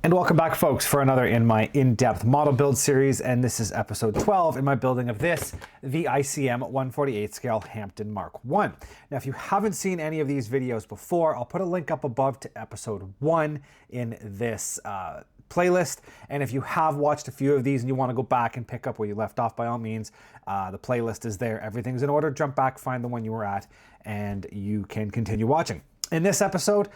And welcome back, folks, for another in my in-depth model build series, and this is episode 12 in my building of this, the ICM 148 scale Hampden Mark 1. Now, if you haven't seen any of these videos before, I'll put a link up above to episode 1 in this playlist, and if you have watched a few of these and you want to go back and pick up where you left off, by all means, the playlist is there. Everything's in order. Jump back, find the one you were at, and you can continue watching. In this episode,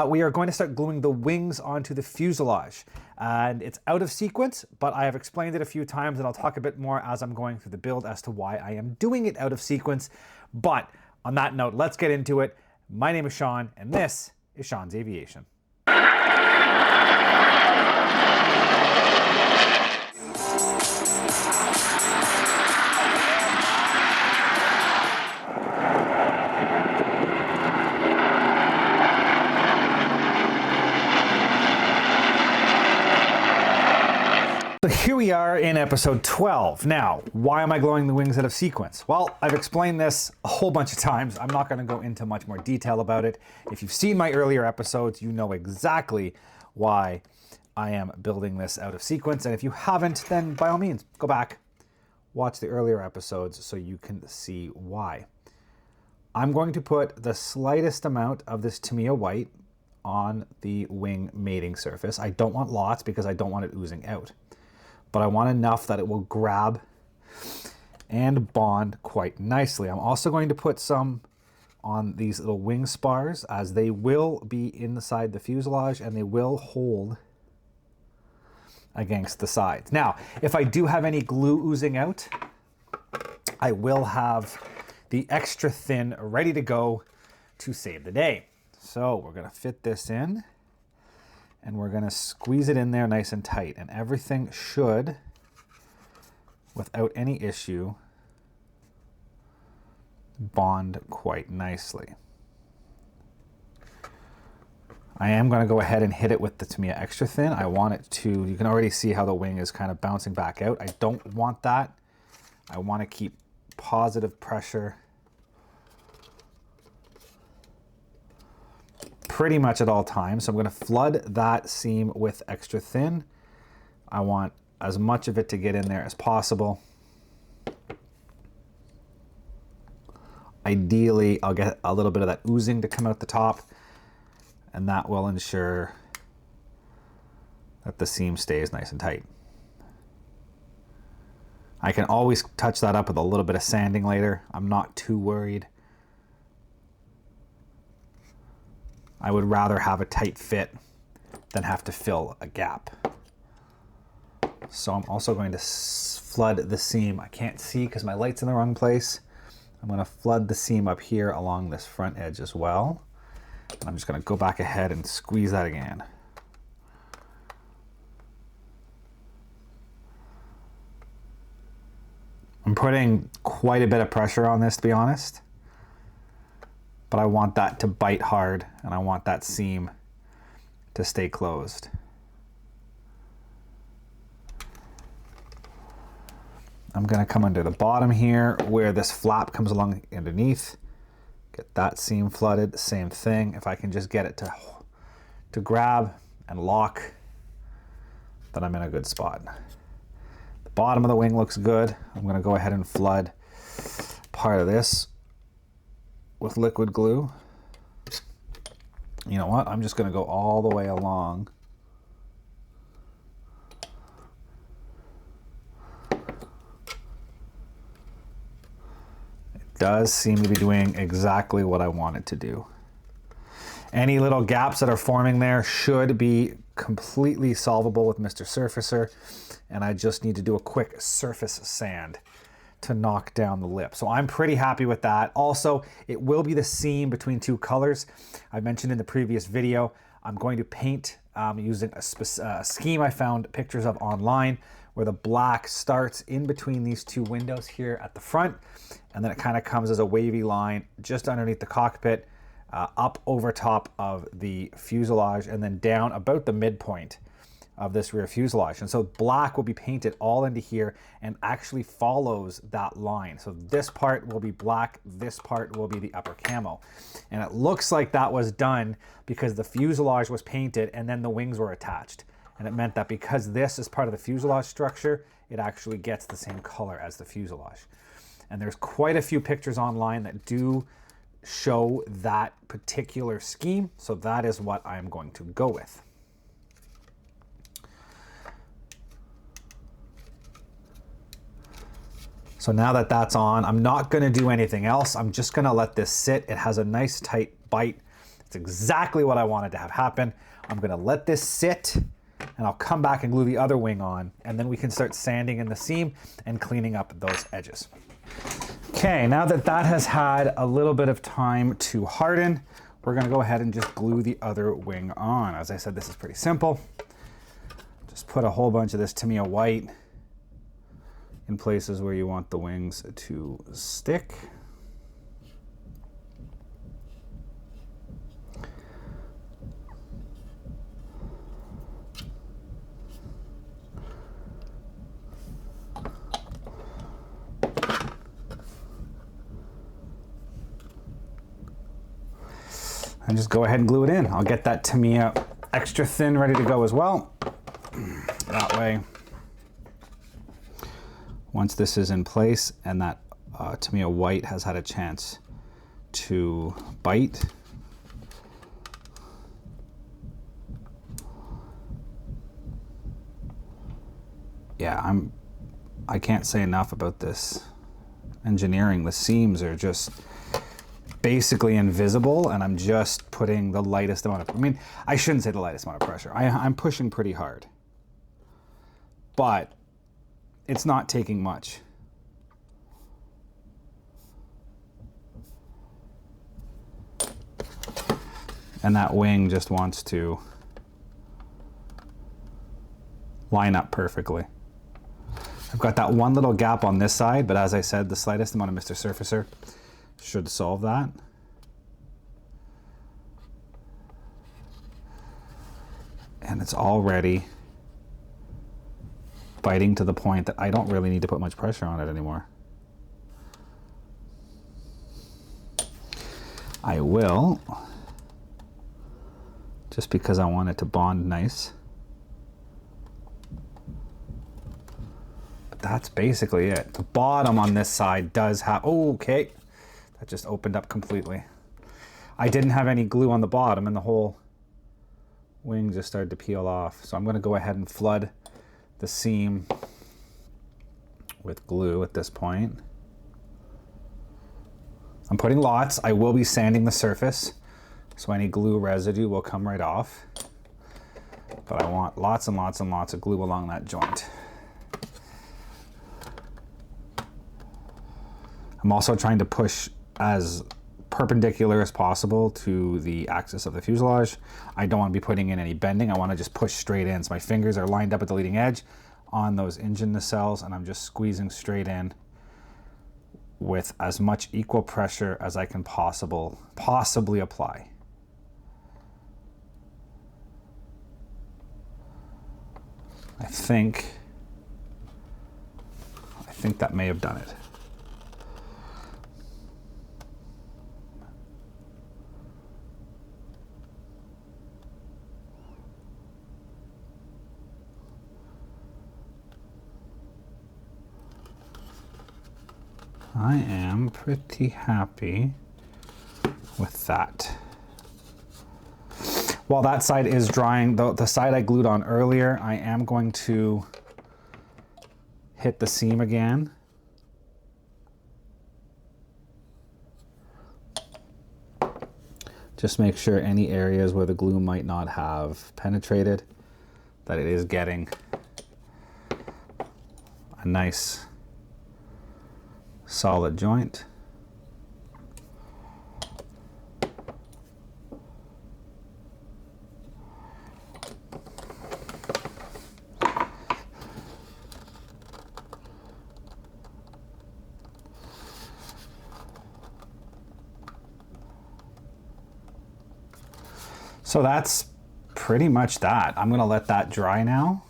we are going to start gluing the wings onto the fuselage, and it's out of sequence, but I have explained it a few times, and I'll talk a bit more as I'm going through the build as to why I am doing it out of sequence. But on that note, let's get into it. My name is Sean, and this is Sean's Aviation. So here we are in episode 12. Now, why am I gluing the wings out of sequence? Well, I've explained this a whole bunch of times. I'm not going to go into much more detail about it. If you've seen my earlier episodes, you know exactly why I am building this out of sequence. And if you haven't, then by all means, go back, watch the earlier episodes so you can see why. I'm going to put the slightest amount of this Tamiya white on the wing mating surface. I don't want lots because I don't want it oozing out, but I want enough that it will grab and bond quite nicely. I'm also going to put some on these little wing spars, as they will be inside the fuselage and they will hold against the sides. Now, if I do have any glue oozing out, I will have the extra thin ready to go to save the day. So we're gonna fit this in, and we're gonna squeeze it in there nice and tight, and everything should, without any issue, bond quite nicely. I am gonna go ahead and hit it with the Tamiya Extra Thin. I want it to, you can already see how the wing is kind of bouncing back out. I don't want that. I wanna keep positive pressure pretty much at all times. So I'm going to flood that seam with extra thin. I want as much of it to get in there as possible. Ideally, I'll get a little bit of that oozing to come out the top, and that will ensure that the seam stays nice and tight. I can always touch that up with a little bit of sanding later. I'm not too worried. I would rather have a tight fit than have to fill a gap. So I'm also going to flood the seam. I can't see because my light's in the wrong place. I'm going to flood the seam up here along this front edge as well. And I'm just going to go back ahead and squeeze that again. I'm putting quite a bit of pressure on this, to be honest. But I want that to bite hard, and I want that seam to stay closed. I'm going to come under the bottom here where this flap comes along underneath. Get that seam flooded. Same thing. If I can just get it to grab and lock, then I'm in a good spot. The bottom of the wing looks good. I'm going to go ahead and flood part of this with liquid glue. You know what? I'm just going to go all the way along. It does seem to be doing exactly what I want it to do. Any little gaps that are forming there should be completely solvable with Mr. Surfacer, and I just need to do a quick surface sand to knock down the lip. So I'm pretty happy with that. Also, it will be the seam between two colors. I mentioned in the previous video, I'm going to paint using a scheme I found pictures of online, where the black starts in between these two windows here at the front, and then it kind of comes as a wavy line just underneath the cockpit, up over top of the fuselage, and then down about the midpoint of this rear fuselage. And so black will be painted all into here and actually follows that line. So this part will be black, this part will be the upper camo. And it looks like that was done because the fuselage was painted and then the wings were attached. And it meant that because this is part of the fuselage structure, it actually gets the same color as the fuselage. And there's quite a few pictures online that do show that particular scheme, so that is what I'm going to go with. So now that that's on, I'm not going to do anything else. I'm just going to let this sit. It has a nice tight bite. It's exactly what I wanted to have happen. I'm going to let this sit, and I'll come back and glue the other wing on, and then we can start sanding in the seam and cleaning up those edges. Okay, now that that has had a little bit of time to harden, we're going to go ahead and just glue the other wing on. As I said, this is pretty simple. Just put a whole bunch of this Tamiya white in places where you want the wings to stick. And just go ahead and glue it in. I'll get that Tamiya extra thin ready to go as well. That way, once this is in place and that Tamiya white has had a chance to bite, yeah, I can't say enough about this engineering. The seams are just basically invisible, and I'm just putting the lightest amount of, I mean, I shouldn't say the lightest amount of pressure. I'm pushing pretty hard, but it's not taking much. And that wing just wants to line up perfectly. I've got that one little gap on this side, but as I said, the slightest amount of Mr. Surfacer should solve that. And it's already biting to the point that I don't really need to put much pressure on it anymore. I will, just because I want it to bond nice. But that's basically it. The bottom on this side does have, oh, okay. That just opened up completely. I didn't have any glue on the bottom and the whole wing just started to peel off. So I'm going to go ahead and flood the seam with glue at this point. I'm putting lots. I will be sanding the surface, so any glue residue will come right off. But I want lots and lots and lots of glue along that joint. I'm also trying to push as perpendicular as possible to the axis of the fuselage. I don't want to be putting in any bending. I want to just push straight in. So my fingers are lined up at the leading edge on those engine nacelles, and I'm just squeezing straight in with as much equal pressure as I can possibly apply. I think that may have done it. I am pretty happy with that. While that side is drying, the side I glued on earlier, I am going to hit the seam again. Just make sure any areas where the glue might not have penetrated, that it is getting a nice solid joint. So that's pretty much that. I'm gonna let that dry now.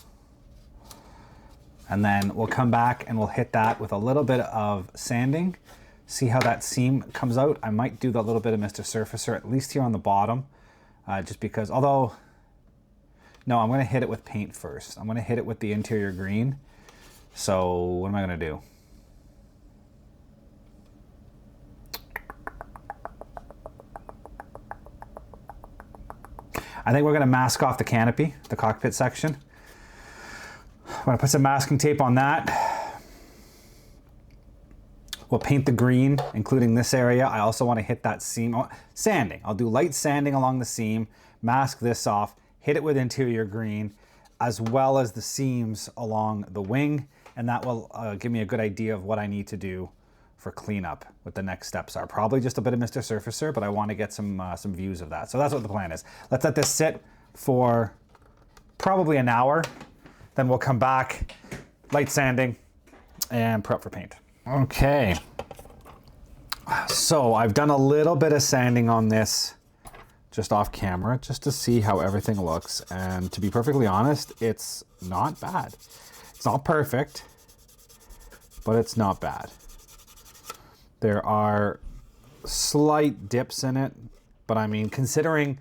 And then we'll come back and we'll hit that with a little bit of sanding, see how that seam comes out. I might do the little bit of Mr. Surfacer, at least here on the bottom, just because, although No, I'm going to hit it with paint first. I'm going to hit it with the interior green. So what am I going to do? I think we're going to mask off the canopy, the cockpit section. I'm going to put some masking tape on that. We'll paint the green, including this area. I also want to hit that seam. Sanding. I'll do light sanding along the seam, mask this off, hit it with interior green, as well as the seams along the wing. And that will give me a good idea of what I need to do for cleanup, what the next steps are. Probably just a bit of Mr. Surfacer, but I want to get some views of that. So that's what the plan is. Let's let this sit for probably an hour. Then we'll come back, light sanding, and prep for paint. Okay. So I've done a little bit of sanding on this just off camera, just to see how everything looks. And to be perfectly honest, it's not bad. It's not perfect, but it's not bad. There are slight dips in it, but I mean, considering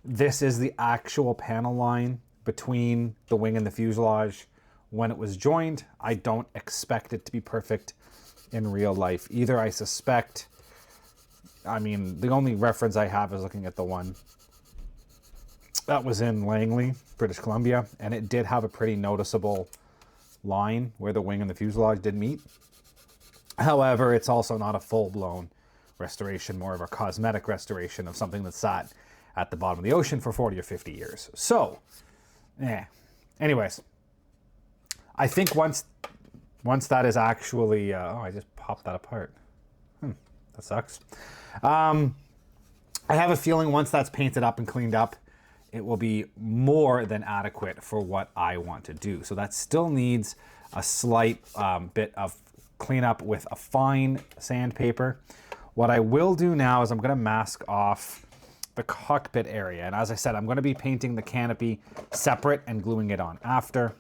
this is the actual panel line between the wing and the fuselage when it was joined, I don't expect it to be perfect in real life either. I suspect, I mean, the only reference I have is looking at the one that was in Langley, British Columbia, and it did have a pretty noticeable line where the wing and the fuselage did meet. However, it's also not a full-blown restoration, more of a cosmetic restoration of something that sat at the bottom of the ocean for 40 or 50 years. So, anyways, I think once that is actually, oh, I just popped that apart. That sucks. I have a feeling once that's painted up and cleaned up, it will be more than adequate for what I want to do. So that still needs a slight bit of cleanup with a fine sandpaper. What I will do now is I'm going to mask off the cockpit area. And as I said, I'm going to be painting the canopy separate and gluing it on after.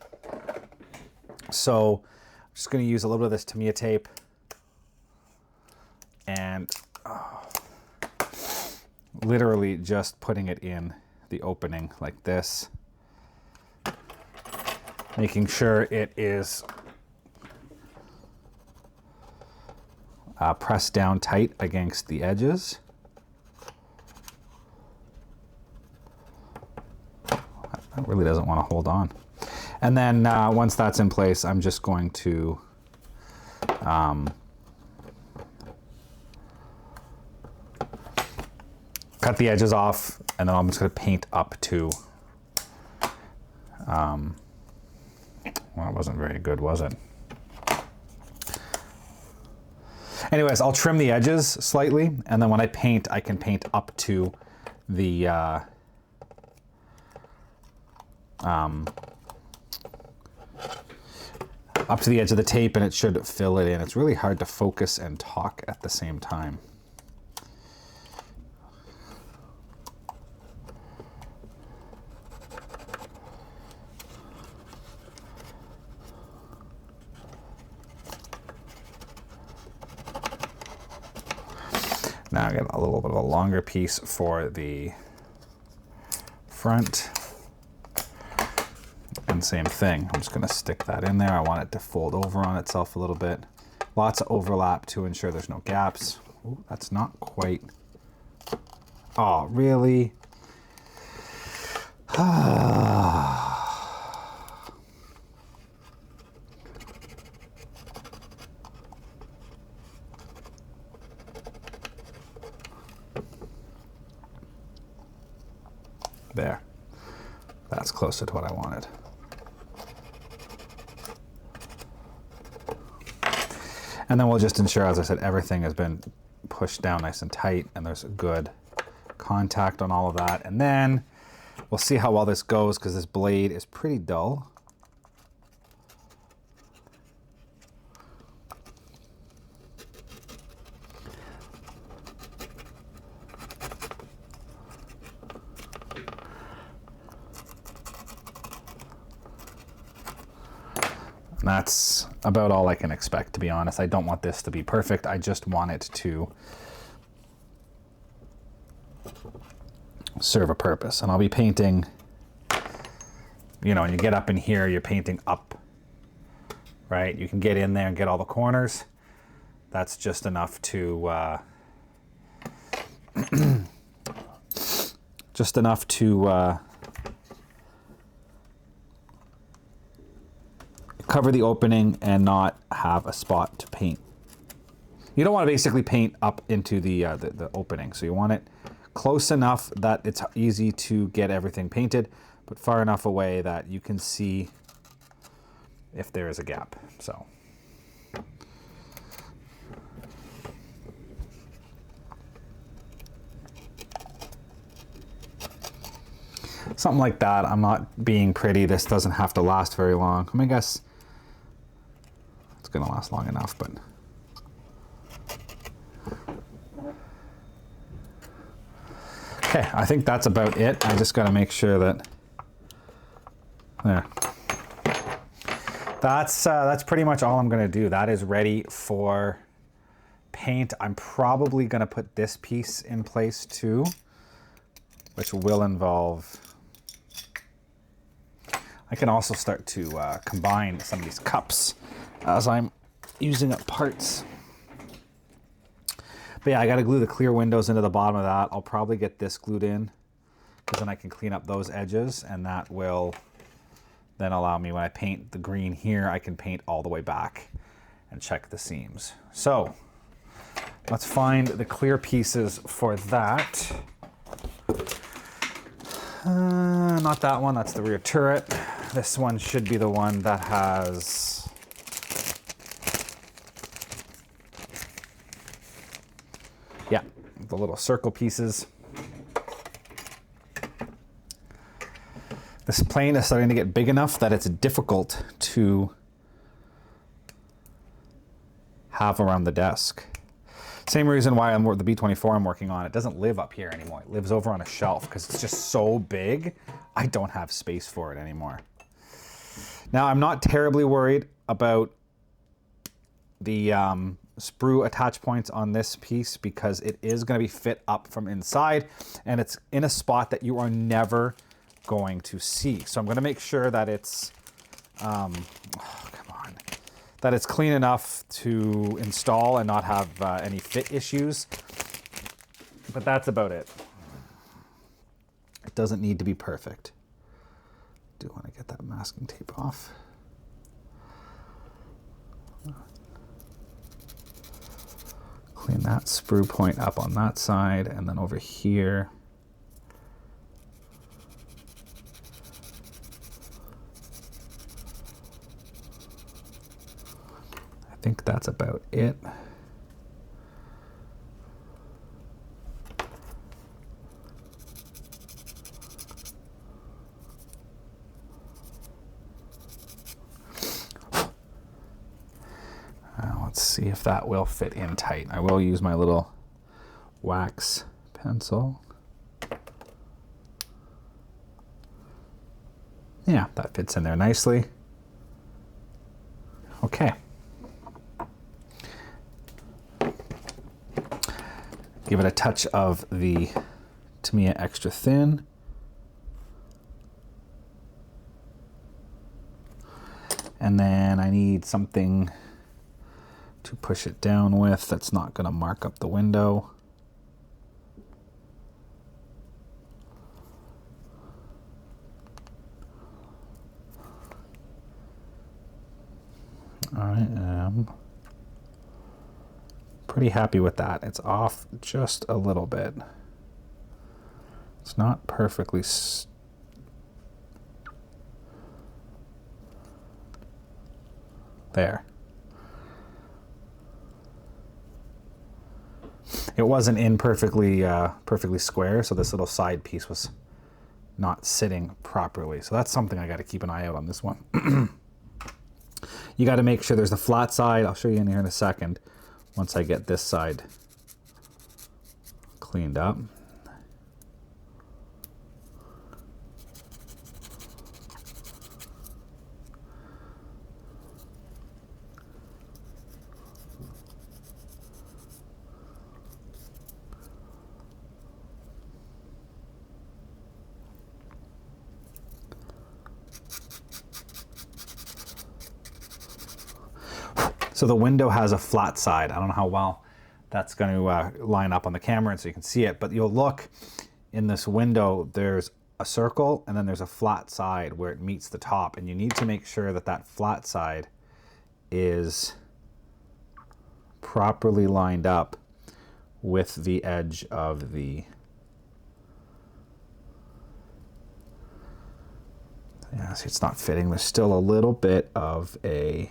So I'm just going to use a little bit of this Tamiya tape and literally just putting it in the opening like this, making sure it is pressed down tight against the edges. That really doesn't want to hold on. And then once that's in place, I'm just going to cut the edges off, and then I'm just going to paint up to, well, it wasn't very good, was it? Anyways, I'll trim the edges slightly, and then when I paint, I can paint up to the edge of the tape, and it should fill it in. It's really hard to focus and talk at the same time. Now I get a little bit of a longer piece for the front. And same thing, I'm just going to stick that in there. I want it to fold over on itself a little bit. Lots of overlap to ensure there's no gaps. Ooh, that's not quite. Oh, really? There. That's closer to what I wanted. And then we'll just ensure, as I said, everything has been pushed down nice and tight, and there's a good contact on all of that. And then we'll see how well this goes, because this blade is pretty dull. And that's about all I can expect, to be honest. I don't want this to be perfect. I just want it to serve a purpose. And I'll be painting you know, and you get up in here, you're painting up, right? You can get in there and get all the corners. That's just enough to, cover the opening and not have a spot to paint. You don't want to basically paint up into the opening, so you want it close enough that it's easy to get everything painted, but far enough away that you can see if there is a gap. So something like that. I'm not being pretty. This doesn't have to last very long. I mean, I guess it's going to last long enough, but okay, I think that's about it. I just got to make sure that there. That's pretty much all I'm going to do. That is ready for paint. I'm probably going to put this piece in place too, which will involve, I can also start to combine some of these cups as I'm using up parts. But yeah, I got to glue the clear windows into the bottom of that. I'll probably get this glued in because then I can clean up those edges, and that will then allow me, when I paint the green here, I can paint all the way back and check the seams. So let's find the clear pieces for that. Not that one, that's the rear turret. This one should be the one that has, yeah, the little circle pieces. This plane is starting to get big enough that it's difficult to have around the desk. Same reason why the B24 I'm working on, it doesn't live up here anymore. It lives over on a shelf because it's just so big. I don't have space for it anymore. Now, I'm not terribly worried about the sprue attach points on this piece because it is going to be fit up from inside and it's in a spot that you are never going to see. So I'm going to make sure that it's, that it's clean enough to install and not have any fit issues. But that's about it. It doesn't need to be perfect. I do want to get that masking tape off. Clean that sprue point up on that side, and then over here, I think that's about it. Let's see if that will fit in tight. I will use my little wax pencil. Yeah, that fits in there nicely. Okay. Give it a touch of the Tamiya Extra Thin. And then I need something to push it down with that's not going to mark up the window. I am pretty happy with that. It's off just a little bit. It's not perfectly there. It wasn't in perfectly square, so this little side piece was not sitting properly. So that's something I got to keep an eye out on this one. You got to make sure there's the flat side. I'll show you in here in a second once I get this side cleaned up. So the window has a flat side. I don't know how well that's going to line up on the camera and so you can see it, but you'll look in this window, there's a circle and then there's a flat side where it meets the top, and you need to make sure that that flat side is properly lined up with the edge of the, yeah, see, it's not fitting. There's still a little bit of a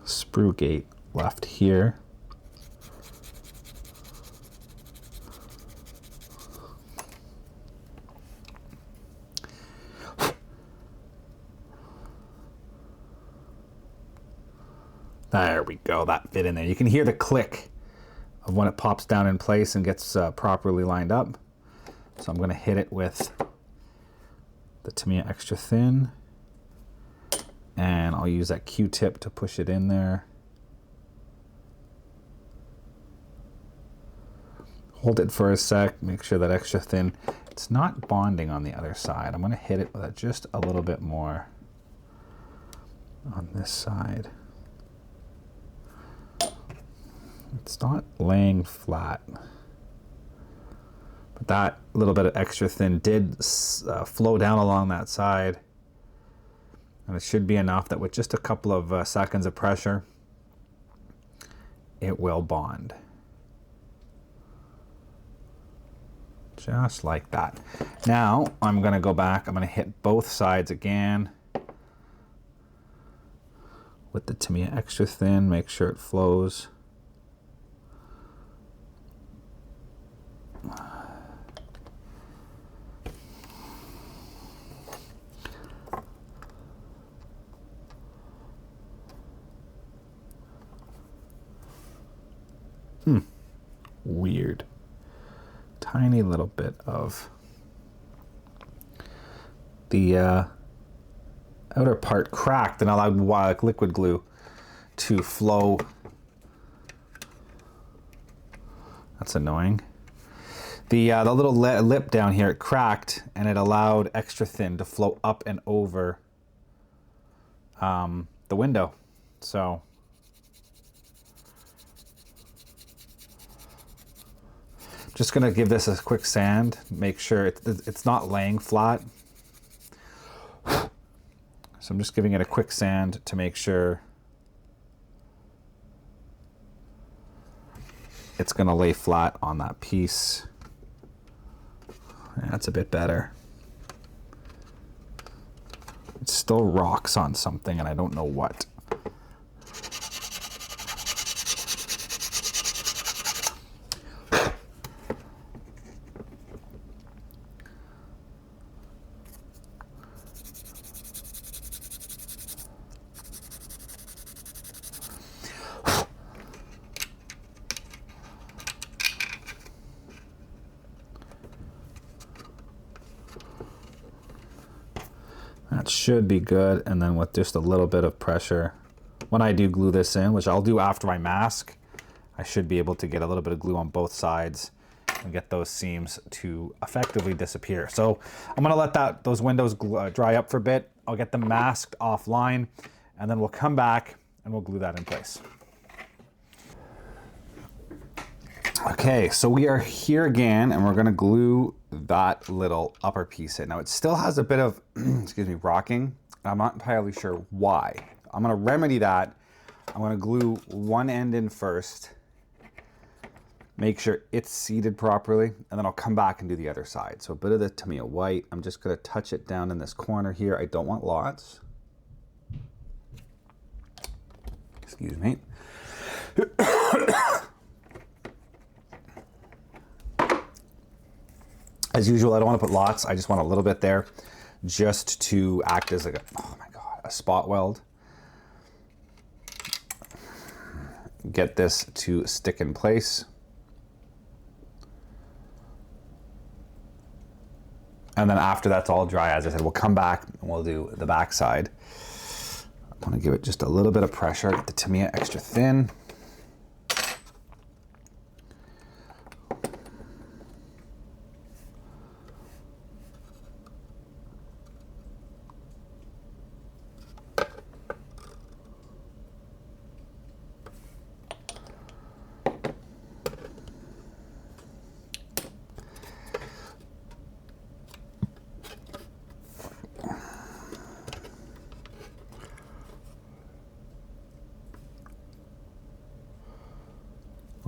sprue gate left here. There we go, that fit in there. You can hear the click of when it pops down in place and gets properly lined up. So I'm gonna hit it with the Tamiya Extra Thin, and I'll use that Q-tip to push it in there. Hold it for a sec, make sure that Extra Thin, it's not bonding on the other side. I'm gonna hit it with just a little bit more on this side. It's not laying flat, but that little bit of Extra Thin did flow down along that side, and it should be enough that with just a couple of seconds of pressure, it will bond. Just like that. Now I'm going to go back, I'm going to hit both sides again with the Tamiya Extra Thin, make sure it flows. Weird. Tiny little bit of the outer part cracked and allowed liquid glue to flow. That's annoying. The little lip down here, it cracked and it allowed Extra Thin to flow up and over the window. So just gonna give this a quick sand, make sure it's not laying flat. So I'm just giving it a quick sand to make sure it's gonna lay flat on that piece. That's a bit better. It still rocks on something and I don't know what. That should be good, and then with just a little bit of pressure, when I do glue this in, which I'll do after I mask, I should be able to get a little bit of glue on both sides and get those seams to effectively disappear. So I'm gonna let those windows dry up for a bit. I'll get them masked offline, and then we'll come back and we'll glue that in place. Okay, so we are here again, and we're gonna glue that little upper piece in. Now it still has a bit of, excuse me, rocking. I'm not entirely sure why. I'm gonna remedy that. I'm gonna glue one end in first, make sure it's seated properly, and then I'll come back and do the other side. So a bit of the Tamiya white, I'm just gonna touch it down in this corner here. I don't want lots. Excuse me. As usual, I don't want to put lots. I just want a little bit there just to act as like a spot weld. Get this to stick in place. And then after that's all dry, as I said, we'll come back and we'll do the back side. I want to give it just a little bit of pressure, get the Tamiya Extra Thin.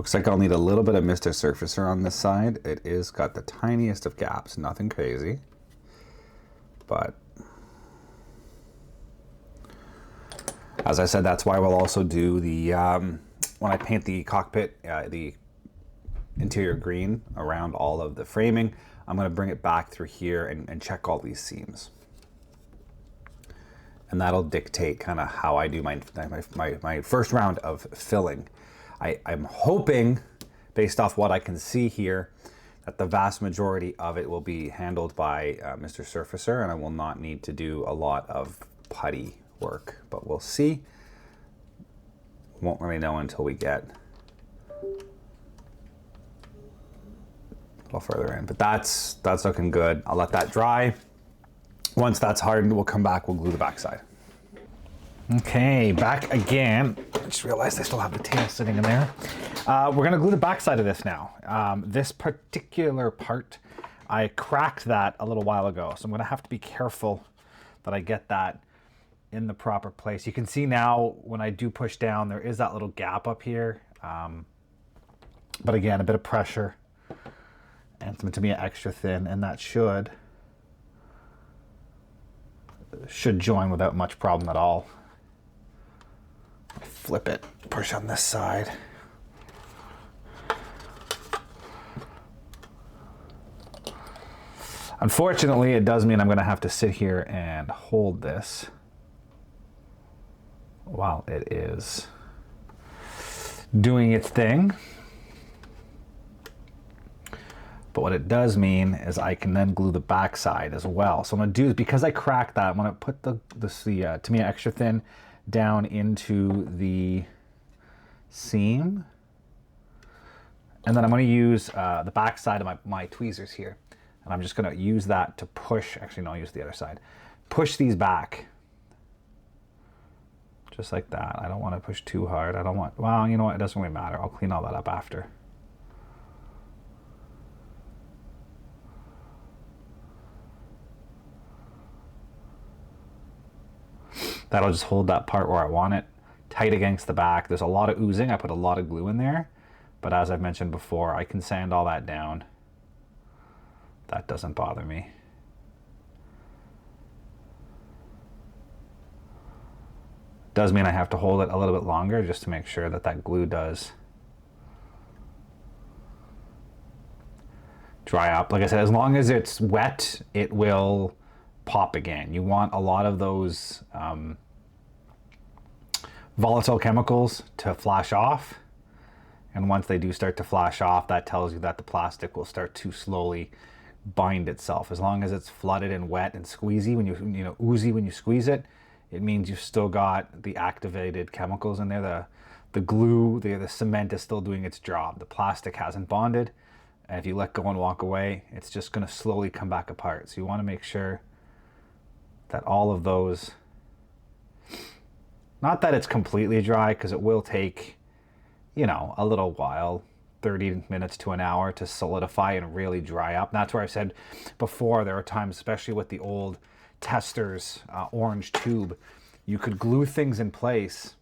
Looks like I'll need a little bit of Mr. Surfacer on this side. It is got the tiniest of gaps, nothing crazy. But as I said, that's why we'll also do the, when I paint the cockpit, the interior green around all of the framing, I'm going to bring it back through here and check all these seams. And that'll dictate kind of how I do my first round of filling. I'm hoping, based off what I can see here, that the vast majority of it will be handled by Mr. Surfacer, and I will not need to do a lot of putty work, but we'll see. Won't really know until we get a little further in, but that's looking good. I'll let that dry. Once that's hardened, we'll come back, we'll glue the backside. Okay, back again. I just realized I still have the tail sitting in there. We're gonna glue the backside of this now. This particular part, I cracked that a little while ago, so I'm gonna have to be careful that I get that in the proper place. You can see now when I do push down, there is that little gap up here. But again, a bit of pressure and some to be extra thin, and that should join without much problem at all. Flip it, push on this side. Unfortunately, it does mean I'm going to have to sit here and hold this while it is doing its thing. But what it does mean is I can then glue the backside as well. So I'm going to do, because I cracked that, I'm going to put the Tamiya extra thin down into the seam. And then I'm going to use the back side of my tweezers here. And I'm just going to use that to push, actually no, I'll use the other side. Push these back. Just like that. I don't want to push too hard. I don't want, well, you know what, it doesn't really matter. I'll clean all that up after. That'll just hold that part where I want it, tight against the back. There's a lot of oozing. I put a lot of glue in there, but as I've mentioned before, I can sand all that down. That doesn't bother me. Does mean I have to hold it a little bit longer just to make sure that that glue does dry up. Like I said, as long as it's wet, it will pop again. You want a lot of those volatile chemicals to flash off, and once they do start to flash off, that tells you that the plastic will start to slowly bind itself. As long as it's flooded and wet and squeezy, when oozy when you squeeze it, it means you've still got the activated chemicals in there. The glue, the cement is still doing its job. The plastic hasn't bonded, and if you let go and walk away, it's just going to slowly come back apart. So you want to make sure that all of those, not that it's completely dry, because it will take, you know, a little while, 30 minutes to an hour to solidify and really dry up. And that's where I said before, there are times, especially with the old Testors orange tube, you could glue things in place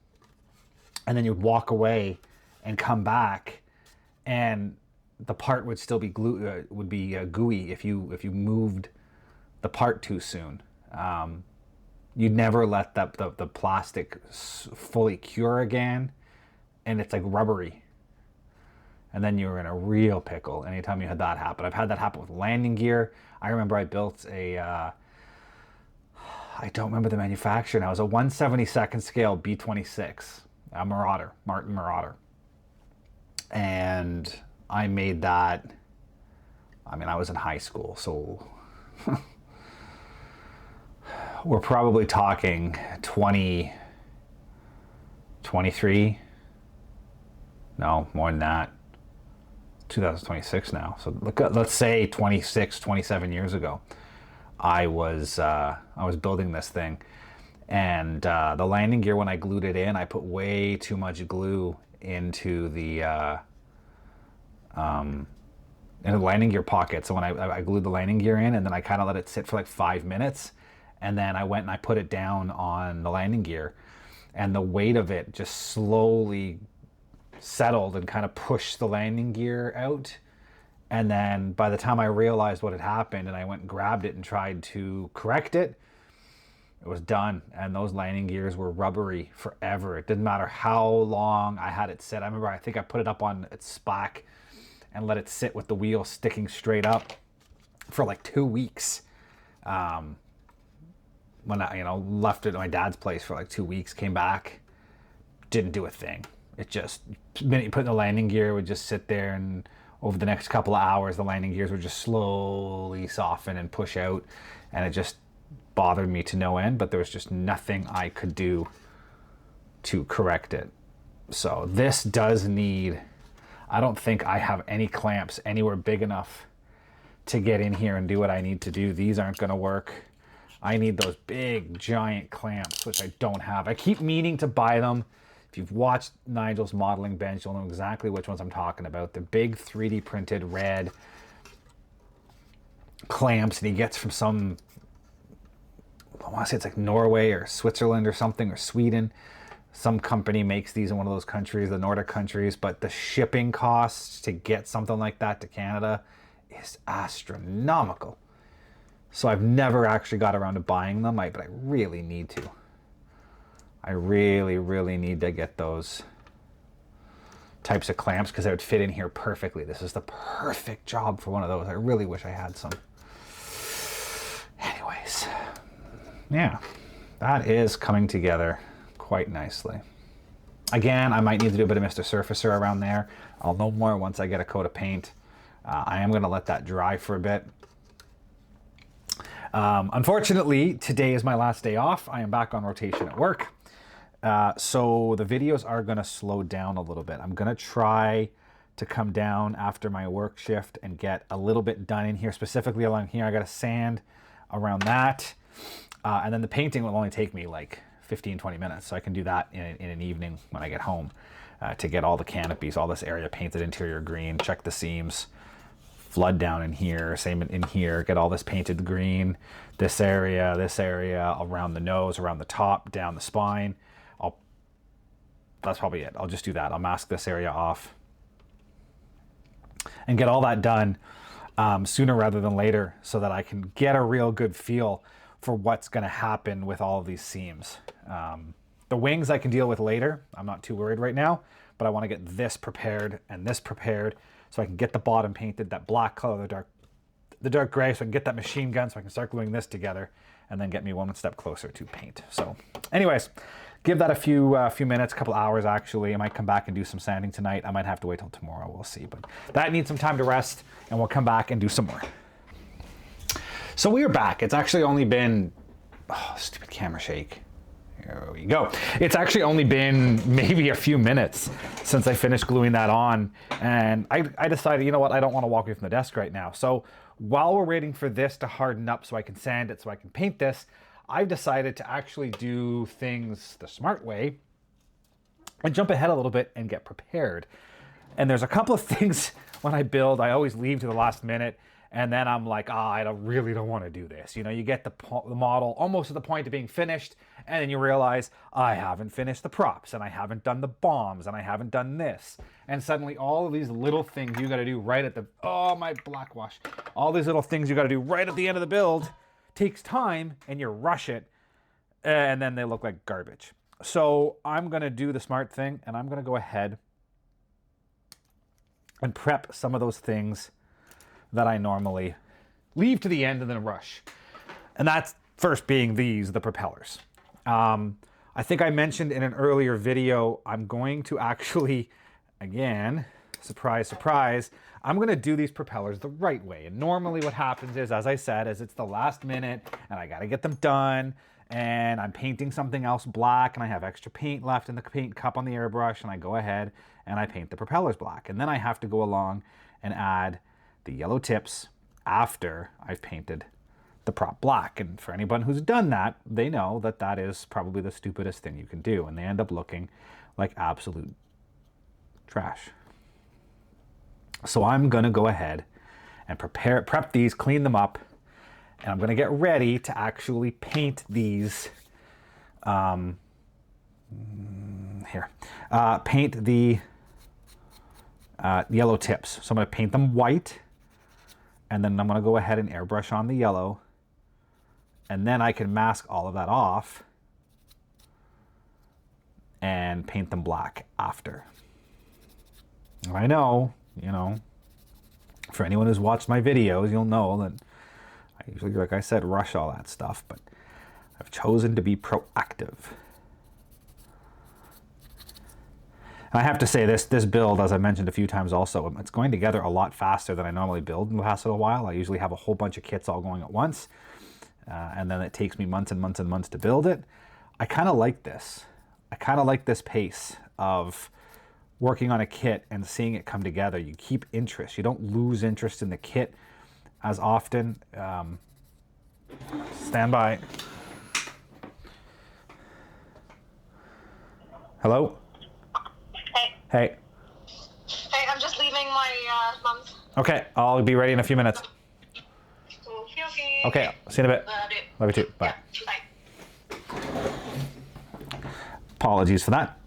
and then you'd walk away and come back and the part would still be gooey if you moved the part too soon. You'd never let the plastic fully cure again, and it's like rubbery. And then you're in a real pickle anytime you had that happen. I've had that happen with landing gear. I remember I built a, I don't remember the manufacturer now. It was a 1/72nd scale B-26, a Marauder, Martin Marauder. And I made that, I mean, I was in high school, so we're probably talking 23, no, more than that. 2026 now. So let's say 26, 27 years ago, I was building this thing, and the landing gear, when I glued it in, I put way too much glue into the landing gear pocket. So when I glued the landing gear in, and then I kind of let it sit for like 5 minutes, and then I went and I put it down on the landing gear, and the weight of it just slowly settled and kind of pushed the landing gear out. And then by the time I realized what had happened and I went and grabbed it and tried to correct it, it was done. And those landing gears were rubbery forever. It didn't matter how long I had it sit. I remember, I think I put it up on its back and let it sit with the wheel sticking straight up for like 2 weeks. When I, left it at my dad's place for like 2 weeks, came back, didn't do a thing. It just, the minute you put in the landing gear, it would just sit there, and over the next couple of hours, the landing gears would just slowly soften and push out, and it just bothered me to no end, but there was just nothing I could do to correct it. So this does need, I don't think I have any clamps anywhere big enough to get in here and do what I need to do. These aren't going to work. I need those big giant clamps, which I don't have. I keep meaning to buy them. If you've watched Nigel's modeling bench, you'll know exactly which ones I'm talking about. The big 3D printed red clamps that he gets from some, I want to say it's like Norway or Switzerland or something, or Sweden. Some company makes these in one of those countries, the Nordic countries, but the shipping costs to get something like that to Canada is astronomical. So I've never actually got around to buying them, but I really need to. I really, really need to get those types of clamps because they would fit in here perfectly. This is the perfect job for one of those. I really wish I had some. Anyways, yeah, that is coming together quite nicely. Again, I might need to do a bit of Mr. Surfacer around there. I'll know more once I get a coat of paint. I am going to let that dry for a bit. Unfortunately, today is my last day off. I am back on rotation at work. So the videos are going to slow down a little bit. I'm going to try to come down after my work shift and get a little bit done in here, specifically along here. I got to sand around that. And then the painting will only take me like 15-20 minutes. So I can do that in an evening when I get home to get all the canopies, all this area painted interior green, check the seams, flood down in here, same in here, get all this painted green, this area, around the nose, around the top, down the spine. That's probably it. I'll just do that. I'll mask this area off and get all that done sooner rather than later so that I can get a real good feel for what's going to happen with all of these seams. The wings I can deal with later. I'm not too worried right now, but I want to get this prepared and this prepared so I can get the bottom painted, that black color, the dark gray, so I can get that machine gun so I can start gluing this together and then get me one step closer to paint. So anyways, give that a few minutes, a couple hours actually. I might come back and do some sanding tonight. I might have to wait till tomorrow, we'll see. But that needs some time to rest and we'll come back and do some more. So we are back. It's actually only been, stupid camera shake. There we go. It's actually only been maybe a few minutes since I finished gluing that on. And I decided, you know what, I don't want to walk away from the desk right now. So while we're waiting for this to harden up so I can sand it, so I can paint this, I've decided to actually do things the smart way and jump ahead a little bit and get prepared. And there's a couple of things when I build, I always leave to the last minute. And then I'm like, I really don't want to do this. You know, you get the model almost to the point of being finished, and then you realize, I haven't finished the props, and I haven't done the bombs, and I haven't done this. And suddenly all of these little things you got to do right at the, my black wash. All these little things you got to do right at the end of the build takes time, and you rush it, and then they look like garbage. So I'm going to do the smart thing, and I'm going to go ahead and prep some of those things that I normally leave to the end and then rush. And that's first being the propellers. I think I mentioned in an earlier video, I'm going to actually, again, surprise, surprise, I'm gonna do these propellers the right way. And normally what happens is, as I said, is it's the last minute and I gotta get them done and I'm painting something else black and I have extra paint left in the paint cup on the airbrush and I go ahead and I paint the propellers black. And then I have to go along and add the yellow tips after I've painted the prop black. And for anyone who's done that, they know that that is probably the stupidest thing you can do. And they end up looking like absolute trash. So I'm gonna go ahead and prep these, clean them up, and I'm gonna get ready to actually paint these, paint the yellow tips. So I'm going to paint them white, and then I'm going to go ahead and airbrush on the yellow, and then I can mask all of that off and paint them black after. I know, you know, for anyone who's watched my videos, you'll know that I usually, like I said, rush all that stuff, but I've chosen to be proactive. And I have to say, this build, as I mentioned a few times also, it's going together a lot faster than I normally build in the past little while. I usually have a whole bunch of kits all going at once, and then it takes me months and months and months to build it. I kind of like this. I kind of like this pace of working on a kit and seeing it come together. You keep interest. You don't lose interest in the kit as often. Stand by. Hello? Hey. Hey. Hey, I'm just leaving my mum's. Okay, I'll be ready in a few minutes. Okay. Okay, see you in a bit. Love you too. Bye. Yeah, bye. Apologies for that.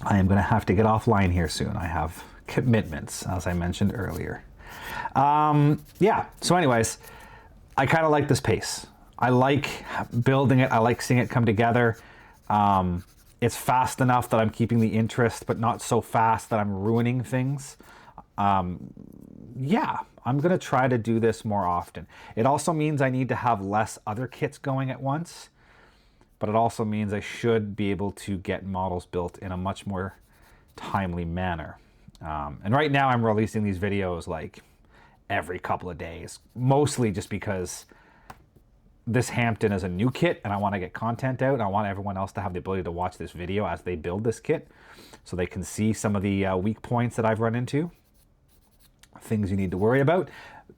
I am going to have to get offline here soon. I have commitments, as I mentioned earlier. Yeah, so anyways, I kind of like this pace. I like building it. I like seeing it come together. It's fast enough that I'm keeping the interest, but not so fast that I'm ruining things. Yeah, I'm going to try to do this more often. It also means I need to have less other kits going at once, but it also means I should be able to get models built in a much more timely manner. And right now I'm releasing these videos like every couple of days, mostly just because this Hampden is a new kit and I want to get content out. And I want everyone else to have the ability to watch this video as they build this kit so they can see some of the weak points that I've run into. Things you need to worry about.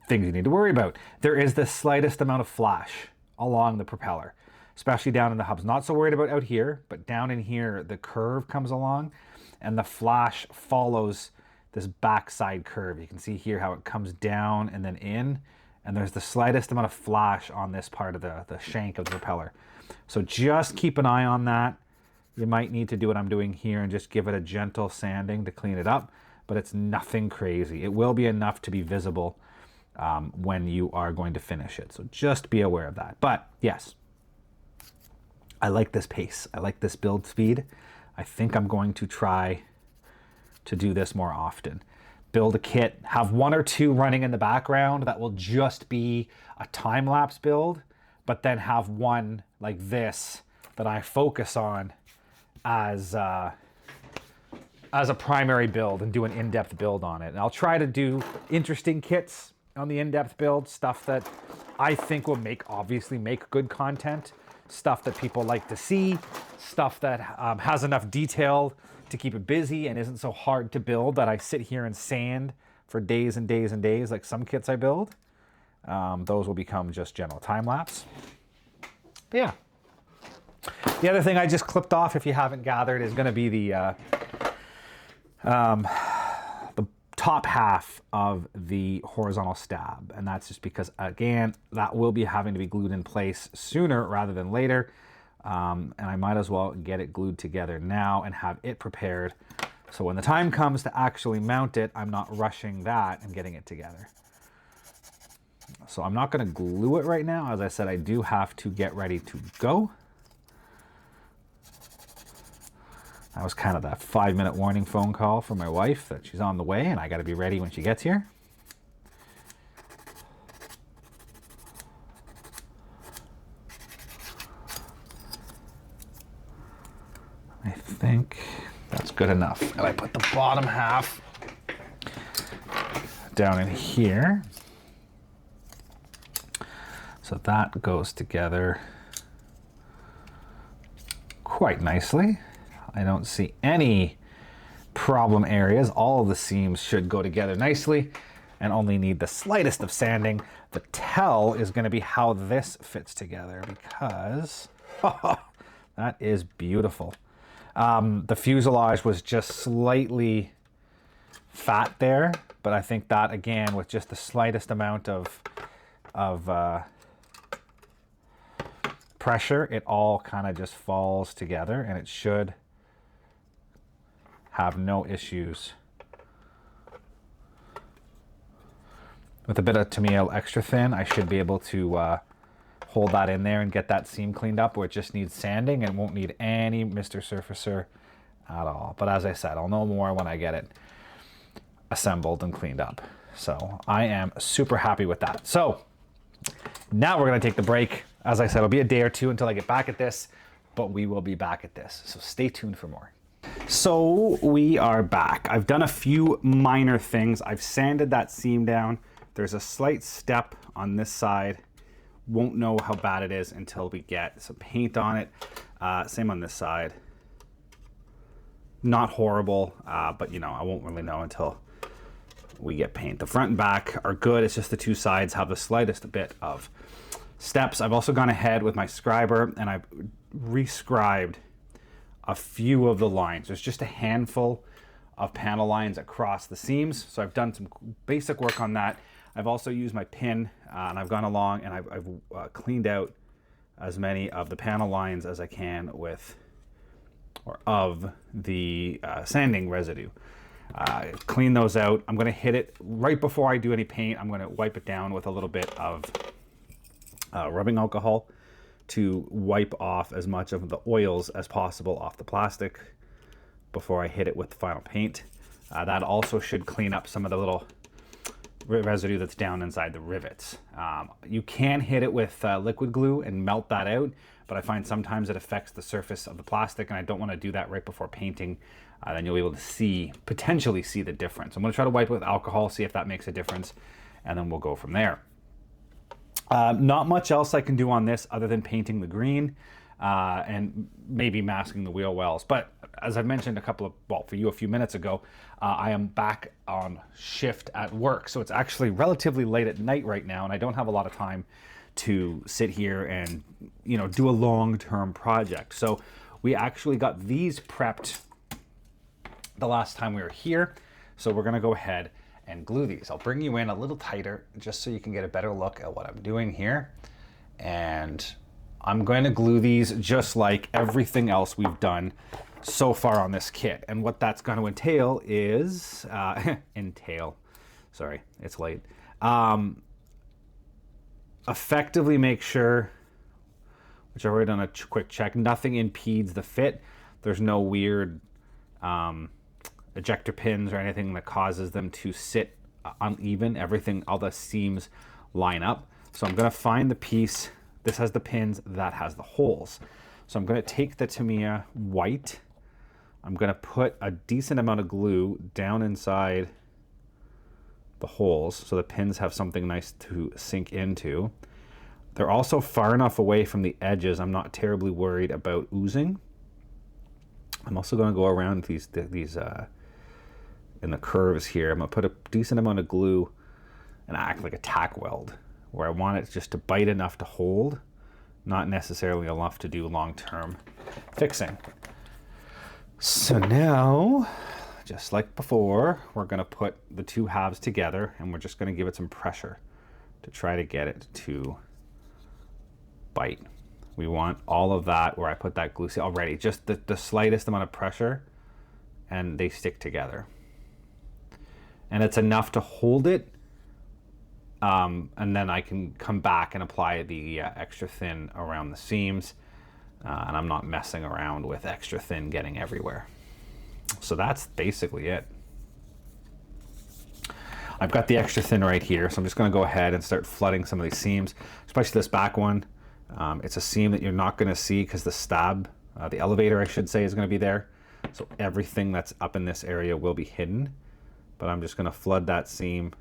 Things you need to worry about. There is the slightest amount of flash along the propeller, especially down in the hubs. Not so worried about out here, but down in here, the curve comes along and the flash follows this backside curve. You can see here how it comes down and then in, and there's the slightest amount of flash on this part of the shank of the propeller. So just keep an eye on that. You might need to do what I'm doing here and just give it a gentle sanding to clean it up, but it's nothing crazy. It will be enough to be visible when you are going to finish it. So just be aware of that. But yes, I like this pace. I like this build speed. I think I'm going to try to do this more often. Build a kit, have one or two running in the background that will just be a time-lapse build, but then have one like this that I focus on as a primary build and do an in-depth build on it. And I'll try to do interesting kits on the in-depth build, stuff that I think will obviously make good content, stuff that people like to see, stuff that has enough detail to keep it busy and isn't so hard to build that I sit here and sand for days and days and days like some kits I build. Those will become just general time-lapse. Yeah. The other thing I just clipped off, if you haven't gathered, is going to be the top half of the horizontal stab. And that's just because, again, that will be having to be glued in place sooner rather than later. And I might as well get it glued together now and have it prepared. So when the time comes to actually mount it, I'm not rushing that and getting it together. So I'm not going to glue it right now. As I said, I do have to get ready to go. That was kind of that 5-minute warning phone call from my wife that she's on the way and I got to be ready when she gets here. I think that's good enough. And I put the bottom half down in here. So that goes together quite nicely. I don't see any problem areas. All of the seams should go together nicely and only need the slightest of sanding. The tell is going to be how this fits together because that is beautiful. The fuselage was just slightly fat there, but I think that again with just the slightest amount of pressure, it all kind of just falls together and it should have no issues With a bit of Tamiya extra thin, I should be able to hold that in there and get that seam cleaned up where it just needs sanding and won't need any Mr. Surfacer at all. But as I said, I'll know more when I get it assembled and cleaned up. So I am super happy with that. So now we're gonna take the break. As I said, it'll be a day or two until I get back at this, but we will be back at this. So stay tuned for more. So we are back. I've done a few minor things. I've sanded that seam down. There's a slight step on this side. Won't know how bad it is until we get some paint on it. Same on this side. Not horrible, but you know, I won't really know until we get paint. The front and back are good. It's just the two sides have the slightest bit of steps. I've also gone ahead with my scriber and I've re-scribed a few of the lines. There's just a handful of panel lines across the seams. So I've done some basic work on that. I've also used my pin and I've gone along and I've cleaned out as many of the panel lines as I can with or of the sanding residue. Clean those out. I'm going to hit it right before I do any paint. I'm going to wipe it down with a little bit of rubbing alcohol to wipe off as much of the oils as possible off the plastic before I hit it with the final paint. That also should clean up some of the little residue that's down inside the rivets. You can hit it with liquid glue and melt that out, but I find sometimes it affects the surface of the plastic and I don't want to do that right before painting. Then you'll be able to potentially see the difference. I'm going to try to wipe it with alcohol, see if that makes a difference, and then we'll go from there. Not much else I can do on this other than painting the green and maybe masking the wheel wells. But as I mentioned for you a few minutes ago, I am back on shift at work. So it's actually relatively late at night right now, and I don't have a lot of time to sit here and, you know, do a long-term project. So we actually got these prepped the last time we were here. So we're gonna go ahead and glue these. I'll bring you in a little tighter just so you can get a better look at what I'm doing here. And I'm going to glue these just like everything else we've done so far on this kit. And what that's going to entail is, sorry, it's late. Effectively make sure, which I've already done a quick check, nothing impedes the fit. There's no weird ejector pins or anything that causes them to sit uneven. Everything, all the seams line up. So I'm going to find the piece. This has the pins, that has the holes. So I'm going to take the Tamiya white. I'm going to put a decent amount of glue down inside the holes so the pins have something nice to sink into. They're also far enough away from the edges. I'm not terribly worried about oozing. I'm also going to go around these in the curves here. I'm going to put a decent amount of glue and act like a tack weld, where I want it just to bite enough to hold, not necessarily enough to do long-term fixing. So now, just like before, we're going to put the two halves together and we're just going to give it some pressure to try to get it to bite. We want all of that where I put that glue already, just the slightest amount of pressure, and they stick together. And it's enough to hold it, and then I can come back and apply the extra thin around the seams, and I'm not messing around with extra thin getting everywhere. So that's basically it. I've got the extra thin right here, so I'm just going to go ahead and start flooding some of these seams, especially this back one. It's a seam that you're not going to see because the stab, the elevator I should say, is going to be there. So everything that's up in this area will be hidden. But I'm just going to flood that seam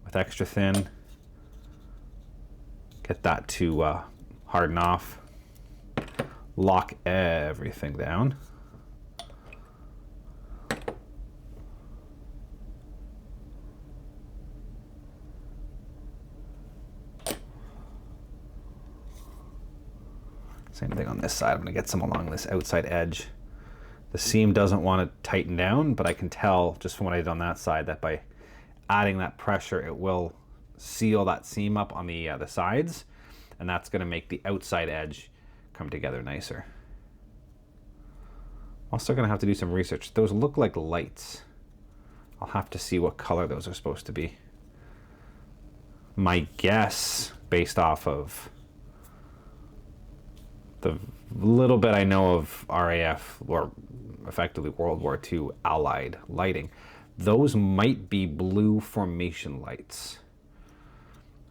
with extra thin. Get that to harden off. Lock everything down. Same thing on this side. I'm going to get some along this outside edge. The seam doesn't want to tighten down, but I can tell just from what I did on that side that by adding that pressure, it will seal that seam up on the sides, and that's going to make the outside edge come together nicer. Also going to have to do some research. Those look like lights. I'll have to see what color those are supposed to be. my guess, based off of the little bit I know of RAF, or effectively World War II Allied lighting, those might be blue formation lights.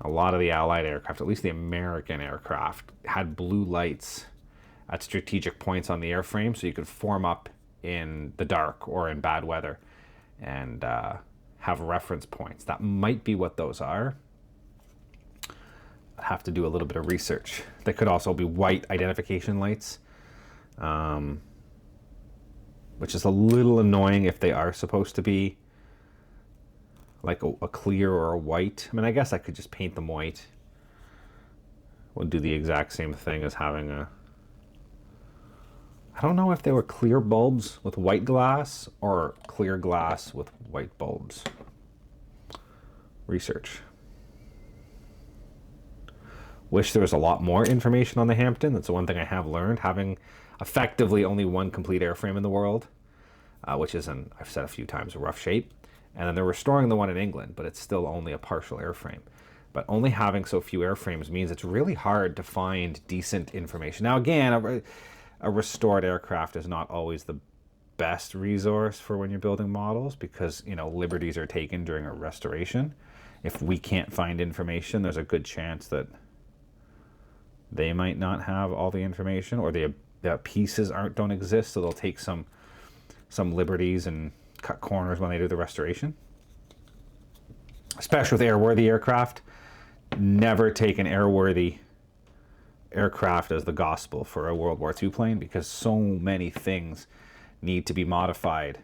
A lot of the Allied aircraft, at least the American aircraft, had blue lights at strategic points on the airframe, so you could form up in the dark or in bad weather and have reference points. That might be what those are. I'd have to do a little bit of research. They could also be white identification lights, which is a little annoying if they are supposed to be like a clear or a white. I mean, I guess I could just paint them white. Would do the exact same thing as having a... I don't know if they were clear bulbs with white glass or clear glass with white bulbs. Research. Wish there was a lot more information on the Hampden. That's the one thing I have learned, having effectively only one complete airframe in the world, which is, I've said a few times, a rough shape. And then they're restoring the one in England, but it's still only a partial airframe. But only having so few airframes means it's really hard to find decent information. Now, again, a restored aircraft is not always the best resource for when you're building models, because, you know, liberties are taken during a restoration. If we can't find information, there's a good chance that they might not have all the information, or the pieces don't exist, so they'll take some liberties and cut corners when they do the restoration. Especially with airworthy aircraft, never take an airworthy aircraft as the gospel for a World War II plane, because so many things need to be modified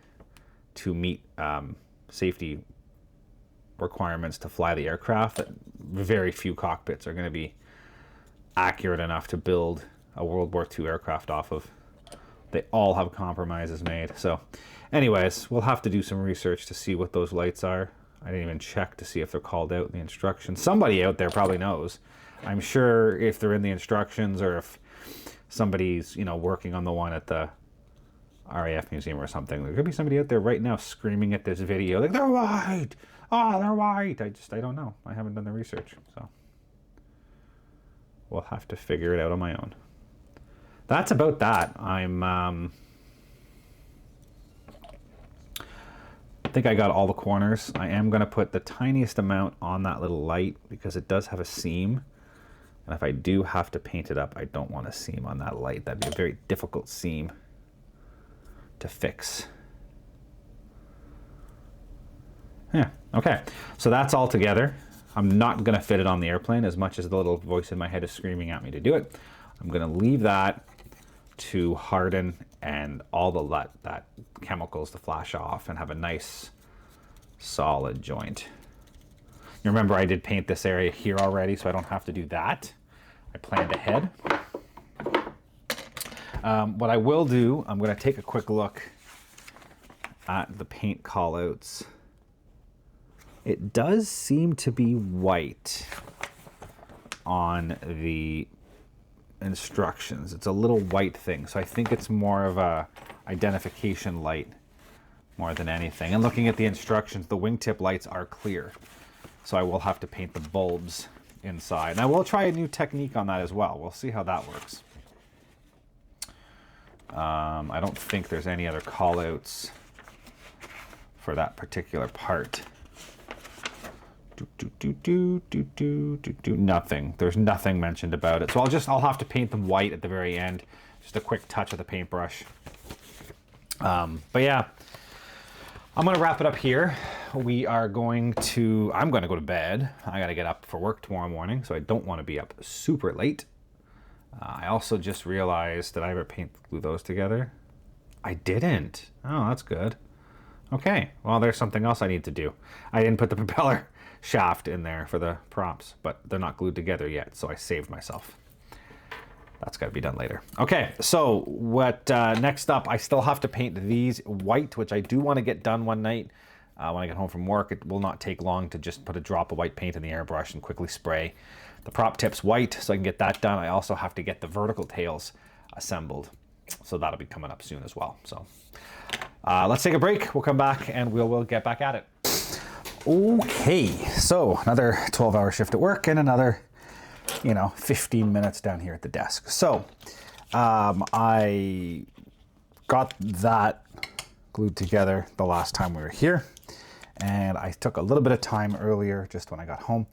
to meet safety requirements to fly the aircraft, that very few cockpits are going to be accurate enough to build a World War II aircraft off of. They all have compromises made. So anyways, we'll have to do some research to see what those lights are. I didn't even check to see if they're called out in the instructions. Somebody out there probably knows. I'm sure if they're in the instructions, or if somebody's, you know, working on the one at the RAF museum or something, there could be somebody out there right now screaming at this video like, they're white, oh, they're white. I don't know. I haven't done the research, so we'll have to figure it out on my own. That's about that. I think I got all the corners. I am going to put the tiniest amount on that little light because it does have a seam. And if I do have to paint it up, I don't want a seam on that light. That'd be a very difficult seam to fix. Yeah, okay. So that's all together. I'm not going to fit it on the airplane, as much as the little voice in my head is screaming at me to do it. I'm going to leave that to harden and all that chemicals to flash off and have a nice solid joint. You remember I did paint this area here already, so I don't have to do that. I planned ahead. What I will do, I'm going to take a quick look at the paint callouts. It does seem to be white on the instructions. It's a little white thing, so I think it's more of a identification light more than anything. And looking at the instructions, the wingtip lights are clear, so I will have to paint the bulbs inside. And I will try a new technique on that as well. We'll see how that works. I don't think there's any other callouts for that particular part. Nothing. There's nothing mentioned about it. So I'll have to paint them white at the very end. Just a quick touch of the paintbrush. But yeah, I'm going to wrap it up here. I'm going to go to bed. I got to get up for work tomorrow morning, so I don't want to be up super late. I also just realized, did I ever glue those together? I didn't. Oh, that's good. Okay, well, there's something else I need to do. I didn't put the propeller shaft in there for the props, but they're not glued together yet, so I saved myself. That's got to be done later. Okay, so what next up, I still have to paint these white, which I do want to get done one night when I get home from work. It will not take long to just put a drop of white paint in the airbrush and quickly spray the prop tips white, so I can get that done. I also have to get the vertical tails assembled, so that'll be coming up soon as well. So let's take a break. We'll come back and we'll get back at it. Okay, so another 12-hour shift at work and another, 15 minutes down here at the desk. So I got that glued together the last time we were here, and I took a little bit of time earlier just when I got home,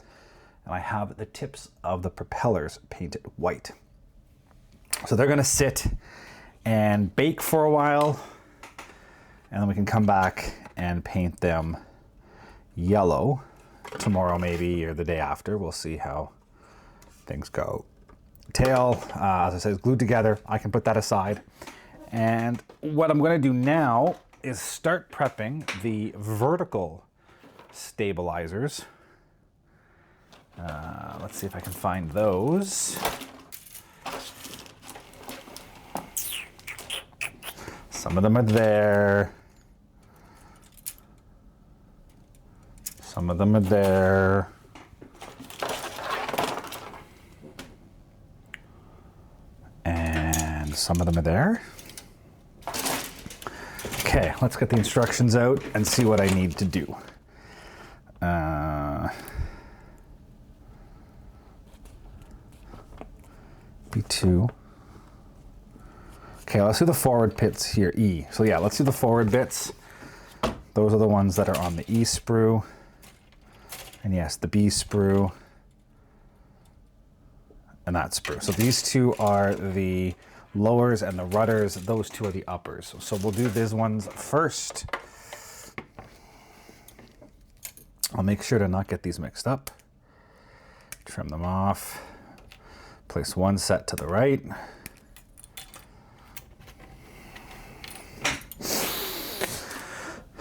and I have the tips of the propellers painted white. So they're gonna sit and bake for a while, and then we can come back and paint them yellow tomorrow maybe, or the day after. We'll see how things go. Tail, as I said, is glued together. I can put that aside. And what I'm gonna do now is start prepping the vertical stabilizers. Let's see if I can find those. Some of them are there. Some of them are there. And some of them are there. Okay, let's get the instructions out and see what I need to do. B2. Okay, let's do the forward bits here, E. So yeah, let's do the forward bits. Those are the ones that are on the E sprue. And yes, the B sprue. And that sprue. So these two are the lowers and the rudders. Those two are the uppers. So we'll do these ones first. I'll make sure to not get these mixed up. Trim them off. Place one set to the right.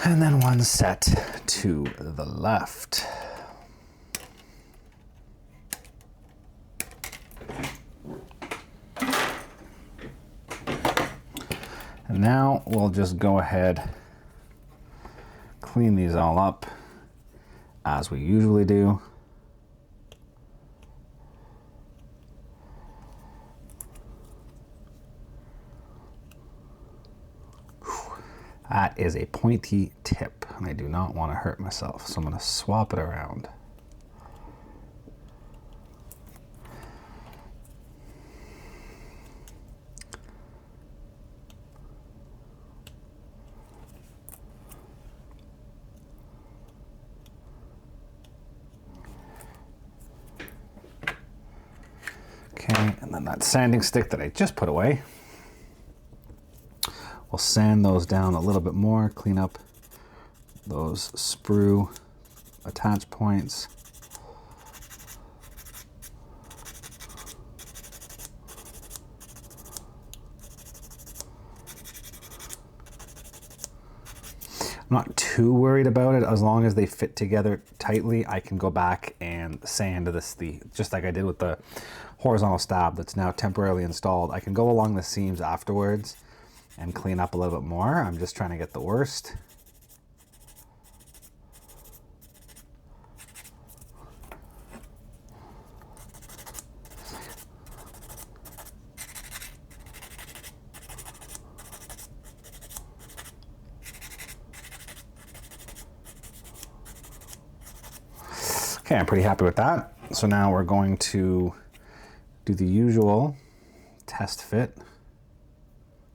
And then one set to the left. And now we'll just go ahead, clean these all up as we usually do. That is a pointy tip, and I do not want to hurt myself, so I'm going to swap it around. Okay, and then that sanding stick that I just put away. We'll sand those down a little bit more, clean up those sprue attach points. I'm not too worried about it. As long as they fit together tightly, I can go back and sand this, just like I did with the horizontal stab that's now temporarily installed. I can go along the seams afterwards and clean up a little bit more. I'm just trying to get the worst. Okay, I'm pretty happy with that. So now we're going to do the usual test fit.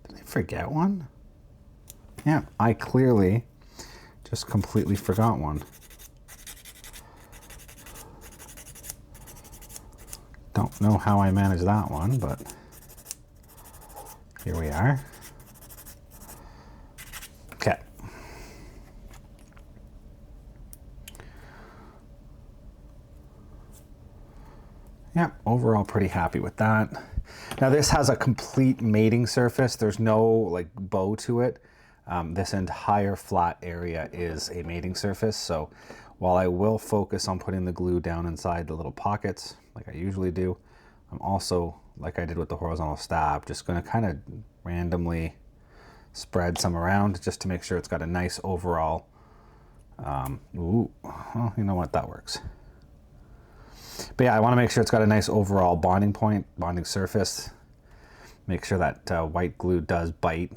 Did I forget one? Yeah, I clearly just completely forgot one. Don't know how I managed that one, but here we are. Okay. Yeah, overall pretty happy with that. Now this has a complete mating surface. There's no like bow to it. This entire flat area is a mating surface. So while I will focus on putting the glue down inside the little pockets, like I usually do, I'm also, like I did with the horizontal stab, just gonna kind of randomly spread some around just to make sure it's got a nice overall, well, you know what, that works. But yeah, I want to make sure it's got a nice overall bonding point, bonding surface. Make sure that white glue does bite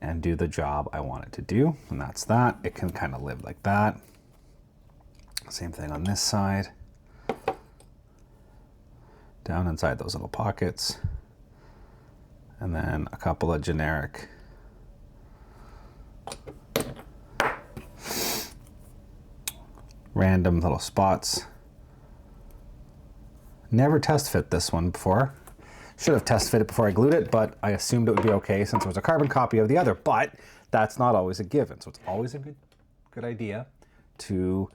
and do the job I want it to do. And that's that. It can kind of live like that. Same thing on this side. Down inside those little pockets. And then a couple of generic random little spots. Never test fit this one before. Should have test fit it before I glued it, but I assumed it would be okay since it was a carbon copy of the other, but that's not always a given. So it's always a good idea to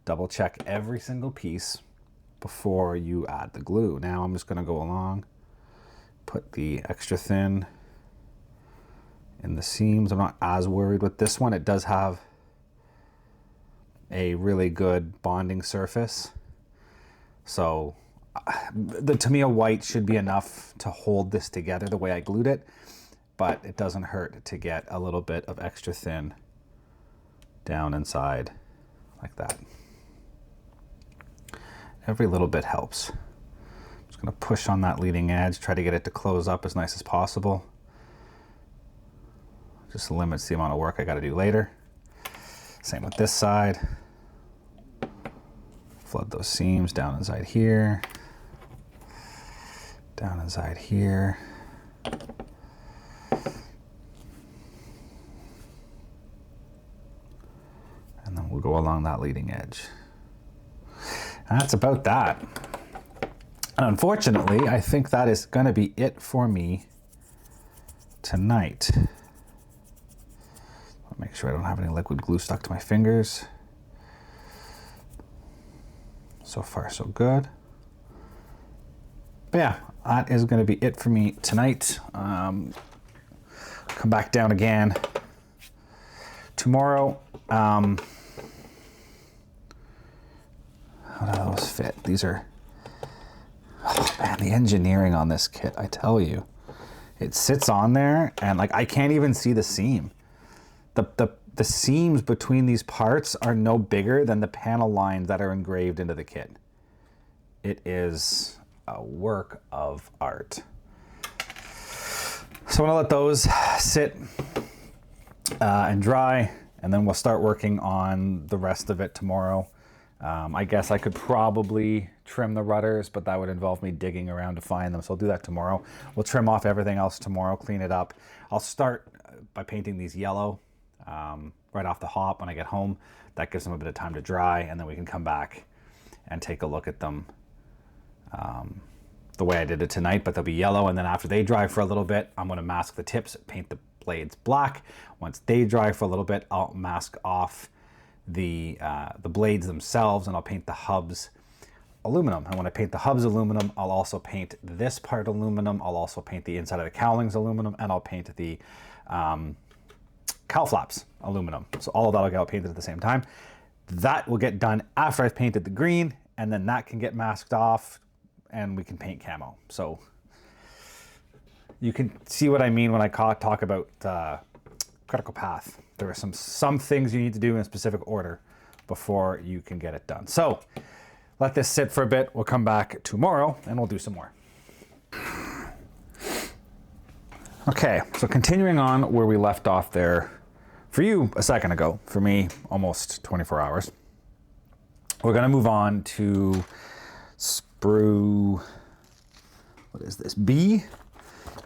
double check every single piece before you add the glue. Now I'm just gonna go along, put the extra thin in the seams. I'm not as worried with this one. It does have a really good bonding surface. So the Tamiya white should be enough to hold this together the way I glued it, but it doesn't hurt to get a little bit of extra thin down inside like that. Every little bit helps. I'm just gonna push on that leading edge, try to get it to close up as nice as possible. Just limits the amount of work I gotta do later. Same with this side. Flood those seams down inside here. Down inside here. And then we'll go along that leading edge. And that's about that. And unfortunately, I think that is going to be it for me tonight. I'll make sure I don't have any liquid glue stuck to my fingers. So far, so good. But yeah, that is going to be it for me tonight. Come back down again tomorrow. How do those fit? These are, oh man, the engineering on this kit, I tell you. It sits on there and like I can't even see the seam. The seams between these parts are no bigger than the panel lines that are engraved into the kit. It is a work of art. So I'm gonna let those sit and dry, and then we'll start working on the rest of it tomorrow. I guess I could probably trim the rudders, but that would involve me digging around to find them. So I'll do that tomorrow. We'll trim off everything else tomorrow, clean it up. I'll start by painting these yellow right off the hop when I get home. That gives them a bit of time to dry, and then we can come back and take a look at them the way I did it tonight, but they'll be yellow. And then after they dry for a little bit, I'm gonna mask the tips, paint the blades black. Once they dry for a little bit, I'll mask off the blades themselves, and I'll paint the hubs aluminum. And when I paint the hubs aluminum, I'll also paint this part aluminum. I'll also paint the inside of the cowlings aluminum, and I'll paint the cowl flaps aluminum. So all of that will get painted at the same time. That will get done after I've painted the green, and then that can get masked off and we can paint camo. So you can see what I mean when I talk about critical path. There are some things you need to do in a specific order before you can get it done. So let this sit for a bit. We'll come back tomorrow and we'll do some more. Okay, so continuing on where we left off there, for you a second ago, for me almost 24 hours. We're gonna move on to sprue, what is this, B?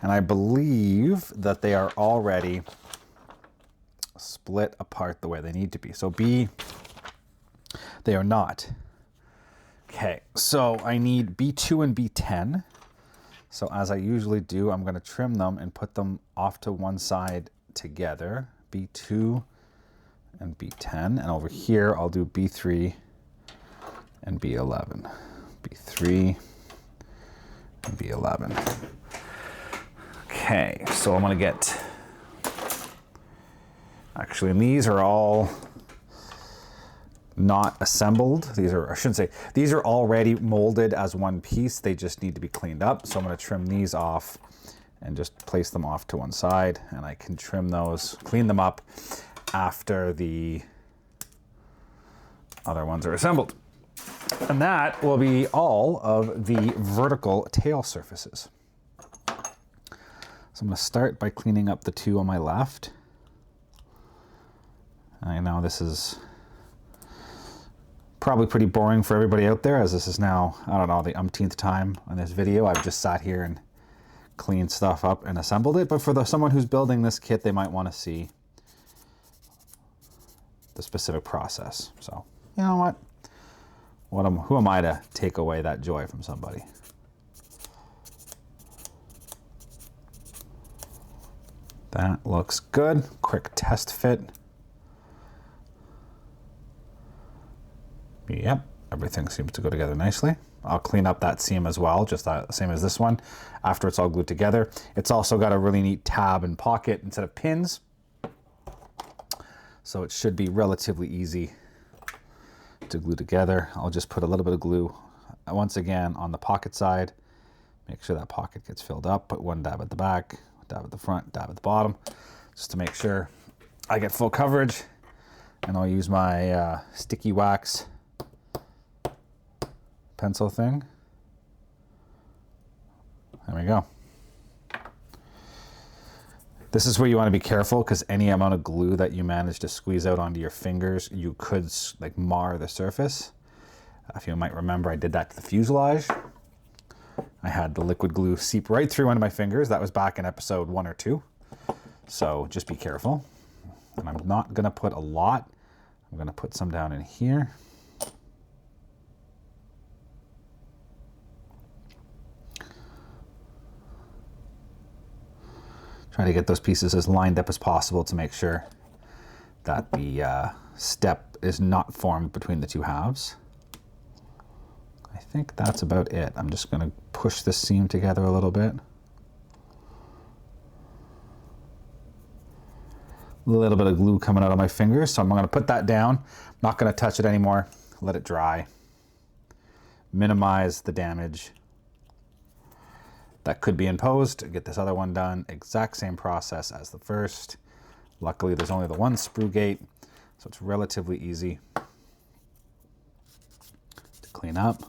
And I believe that they are already split apart the way they need to be. So B, they are not. Okay, so I need B2 and B10. So as I usually do, I'm gonna trim them and put them off to one side together, B2 and B10. And over here, I'll do B3 and B11. B3 and B11. Okay, so I'm gonna get, actually, and these are all not assembled. These are, I shouldn't say, these are already molded as one piece. They just need to be cleaned up. So I'm gonna trim these off and just place them off to one side, and I can trim those, clean them up after the other ones are assembled. And that will be all of the vertical tail surfaces. So I'm gonna start by cleaning up the two on my left. I know this is probably pretty boring for everybody out there, as this is now, I don't know, the umpteenth time on this video. I've just sat here and cleaned stuff up and assembled it, but for someone who's building this kit, they might want to see the specific process. So, you know what? Who am I to take away that joy from somebody? That looks good. Quick test fit. Yep, everything seems to go together nicely. I'll clean up that seam as well, just the same as this one, after it's all glued together. It's also got a really neat tab and pocket instead of pins, so it should be relatively easy to glue together. I'll just put a little bit of glue once again on the pocket side. Make sure that pocket gets filled up. Put one dab at the back, dab at the front, dab at the bottom, just to make sure I get full coverage. And I'll use my sticky wax pencil thing. There we go. This is where you want to be careful, because any amount of glue that you manage to squeeze out onto your fingers, you could like mar the surface. If you might remember, I did that to the fuselage. I had the liquid glue seep right through one of my fingers. That was back in episode 1 or 2. So just be careful. And I'm not going to put a lot. I'm going to put some down in here. Try to get those pieces as lined up as possible to make sure that the step is not formed between the two halves. I think that's about it. I'm just going to push this seam together a little bit. A little bit of glue coming out of my fingers, so I'm going to put that down. I'm not going to touch it anymore. Let it dry. Minimize the damage that could be imposed. Get this other one done. Exact same process as the first. Luckily, there's only the one sprue gate, so it's relatively easy to clean up.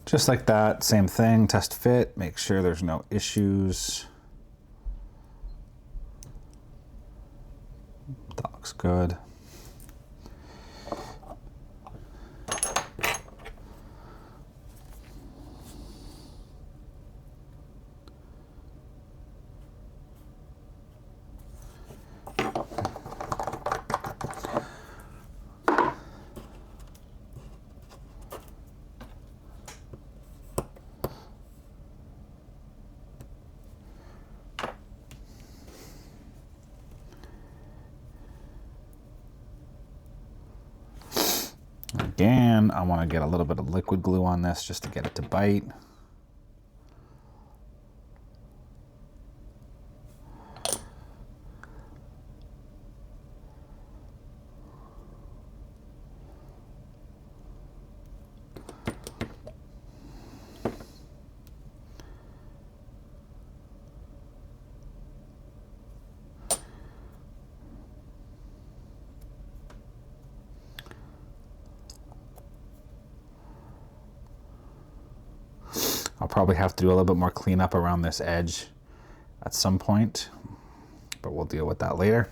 Just like that, same thing, test fit, make sure there's no issues. That looks good. Again, I want to get a little bit of liquid glue on this just to get it to bite. I'll probably have to do a little bit more cleanup around this edge at some point, but we'll deal with that later.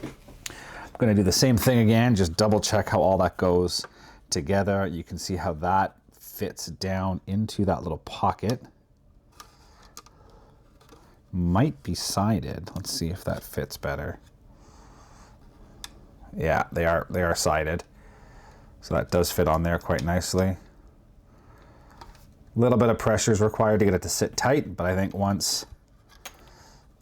I'm going to do the same thing again, just double check how all that goes together. You can see how that fits down into that little pocket. Might be sided. Let's see if that fits better. Yeah, they are sided. So that does fit on there quite nicely. A little bit of pressure is required to get it to sit tight, but I think once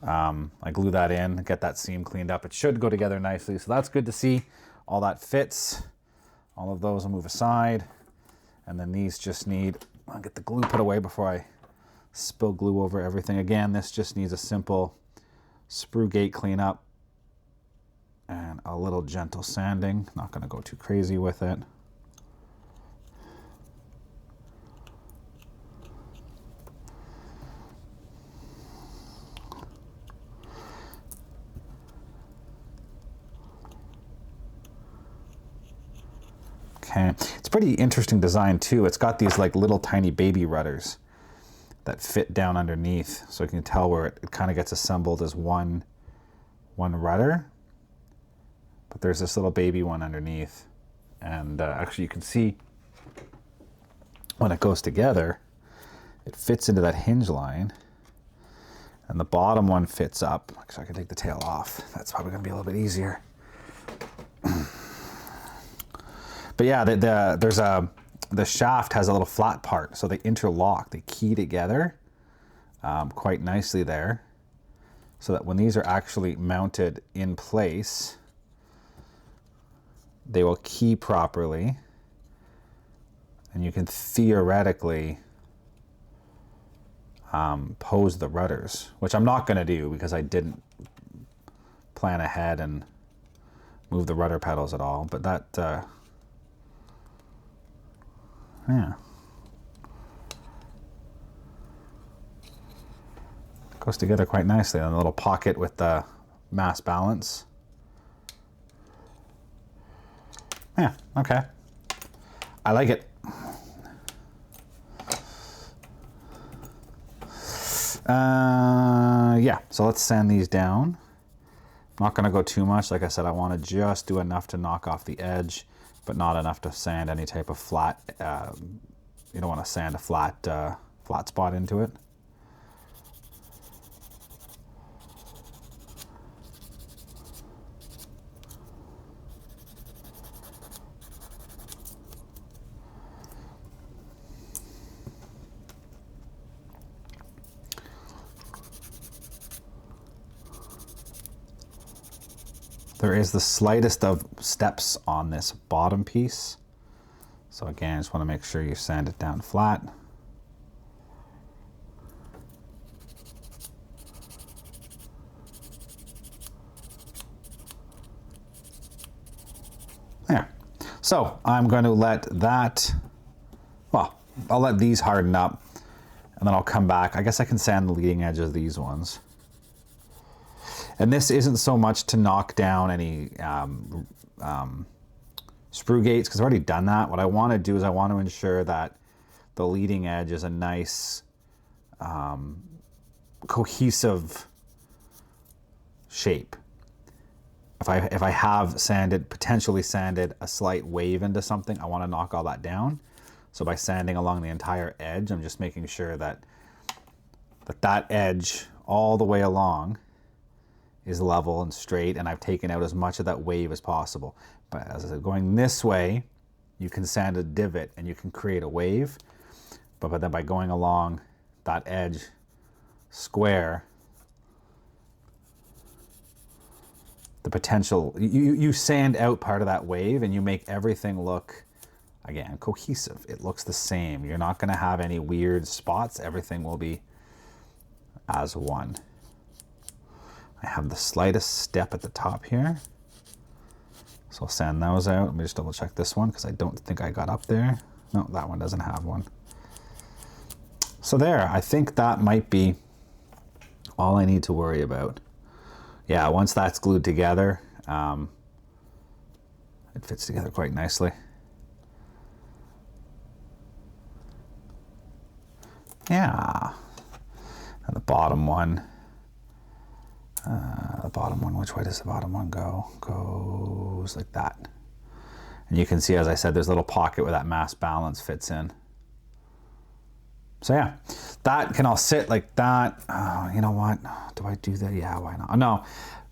I glue that in, get that seam cleaned up, it should go together nicely. So that's good to see. All that fits. All of those will move aside. And then these just need, I'll get the glue put away before I spill glue over everything. Again, this just needs a simple sprue gate cleanup and a little gentle sanding. Not going to go too crazy with it. Okay, it's pretty interesting design too. It's got these like little tiny baby rudders that fit down underneath, so you can tell where it kind of gets assembled as one rudder, but there's this little baby one underneath, and actually you can see when it goes together, it fits into that hinge line, and the bottom one fits up. So I can take the tail off. That's probably going to be a little bit easier. But yeah, the shaft has a little flat part, so they interlock, they key together quite nicely there, so that when these are actually mounted in place, they will key properly, and you can theoretically pose the rudders, which I'm not going to do because I didn't plan ahead and move the rudder pedals at all, but that yeah, goes together quite nicely. And a little pocket with the mass balance. Yeah, okay. I like it. Yeah, so let's sand these down. I'm not going to go too much. Like I said, I want to just do enough to knock off the edge, but not enough to sand any type of flat. You don't want to sand a flat spot into it. There is the slightest of steps on this bottom piece. So again, I just want to make sure you sand it down flat. There. So I'm going to let that, well, I'll let these harden up, and then I'll come back. I guess I can sand the leading edge of these ones. And this isn't so much to knock down any sprue gates, because I've already done that. What I want to do is I want to ensure that the leading edge is a nice cohesive shape. If I have potentially sanded a slight wave into something, I want to knock all that down. So by sanding along the entire edge, I'm just making sure that that edge all the way along is level and straight, and I've taken out as much of that wave as possible. But as I said, going this way, you can sand a divot and you can create a wave, but then by going along that edge square, the potential, you sand out part of that wave and you make everything look, again, cohesive. It looks the same. You're not going to have any weird spots. Everything will be as one. I have the slightest step at the top here, so I'll sand those out. Let me just double check this one because I don't think I got up there. No, that one doesn't have one. So there, I think that might be all I need to worry about. Yeah, once that's glued together, it fits together quite nicely. Yeah, and the bottom one, which way does the bottom one go? Goes like that. And you can see, as I said, there's a little pocket where that mass balance fits in. So yeah, that can all sit like that. You know what? Do I do that? Yeah, why not? No,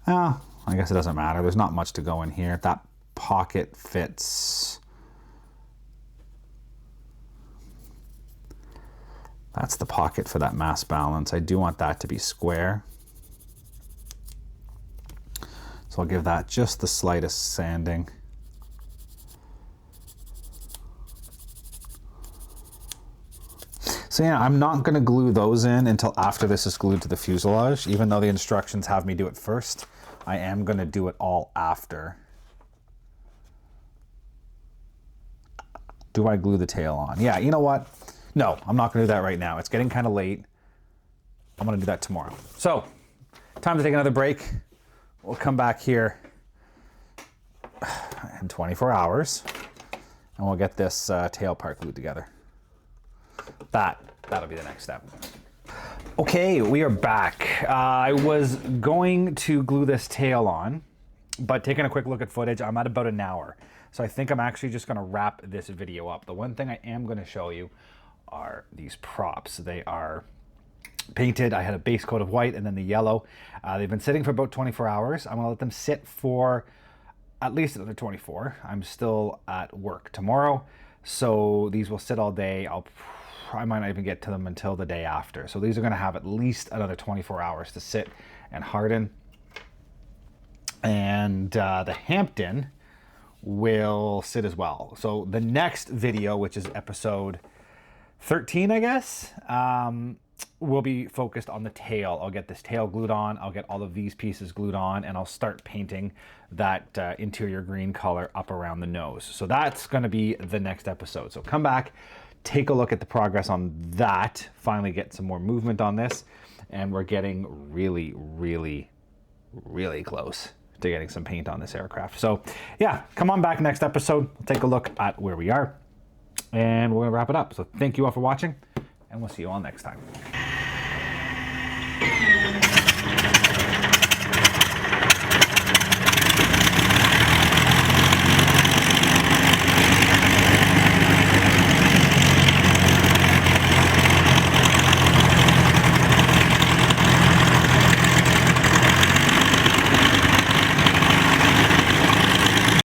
I guess it doesn't matter. There's not much to go in here. That pocket fits. That's the pocket for that mass balance. I do want that to be square. So I'll give that just the slightest sanding. So yeah, I'm not going to glue those in until after this is glued to the fuselage. Even though the instructions have me do it first, I am going to do it all after. Do I glue the tail on? Yeah, you know what? No, I'm not going to do that right now. It's getting kind of late. I'm going to do that tomorrow. So, time to take another break. We'll come back here in 24 hours, and and we'll get this tail part glued together. That'll be the next step. Okay, we are back. I was going to glue this tail on, but taking a quick look at footage, I'm at about an hour. So I think I'm actually just gonna wrap this video up. The one thing I am gonna show you are these props. They are painted. I had a base coat of white and then the yellow. They've been sitting for about 24 hours. I'm gonna let them sit for at least another 24. I'm still at work tomorrow, so these will sit all day. I might not even get to them until the day after. So these are gonna have at least another 24 hours to sit and harden. And the Hampden will sit as well. So the next video, which is episode 13, I guess, will be focused on the tail. I'll get this tail glued on, I'll get all of these pieces glued on, and I'll start painting that interior green color up around the nose. So that's gonna be the next episode. So come back, take a look at the progress on that, finally get some more movement on this, and we're getting really, really, really close to getting some paint on this aircraft. So yeah, come on back next episode. We'll take a look at where we are, and we're gonna wrap it up. So thank you all for watching, and we'll see you all next time.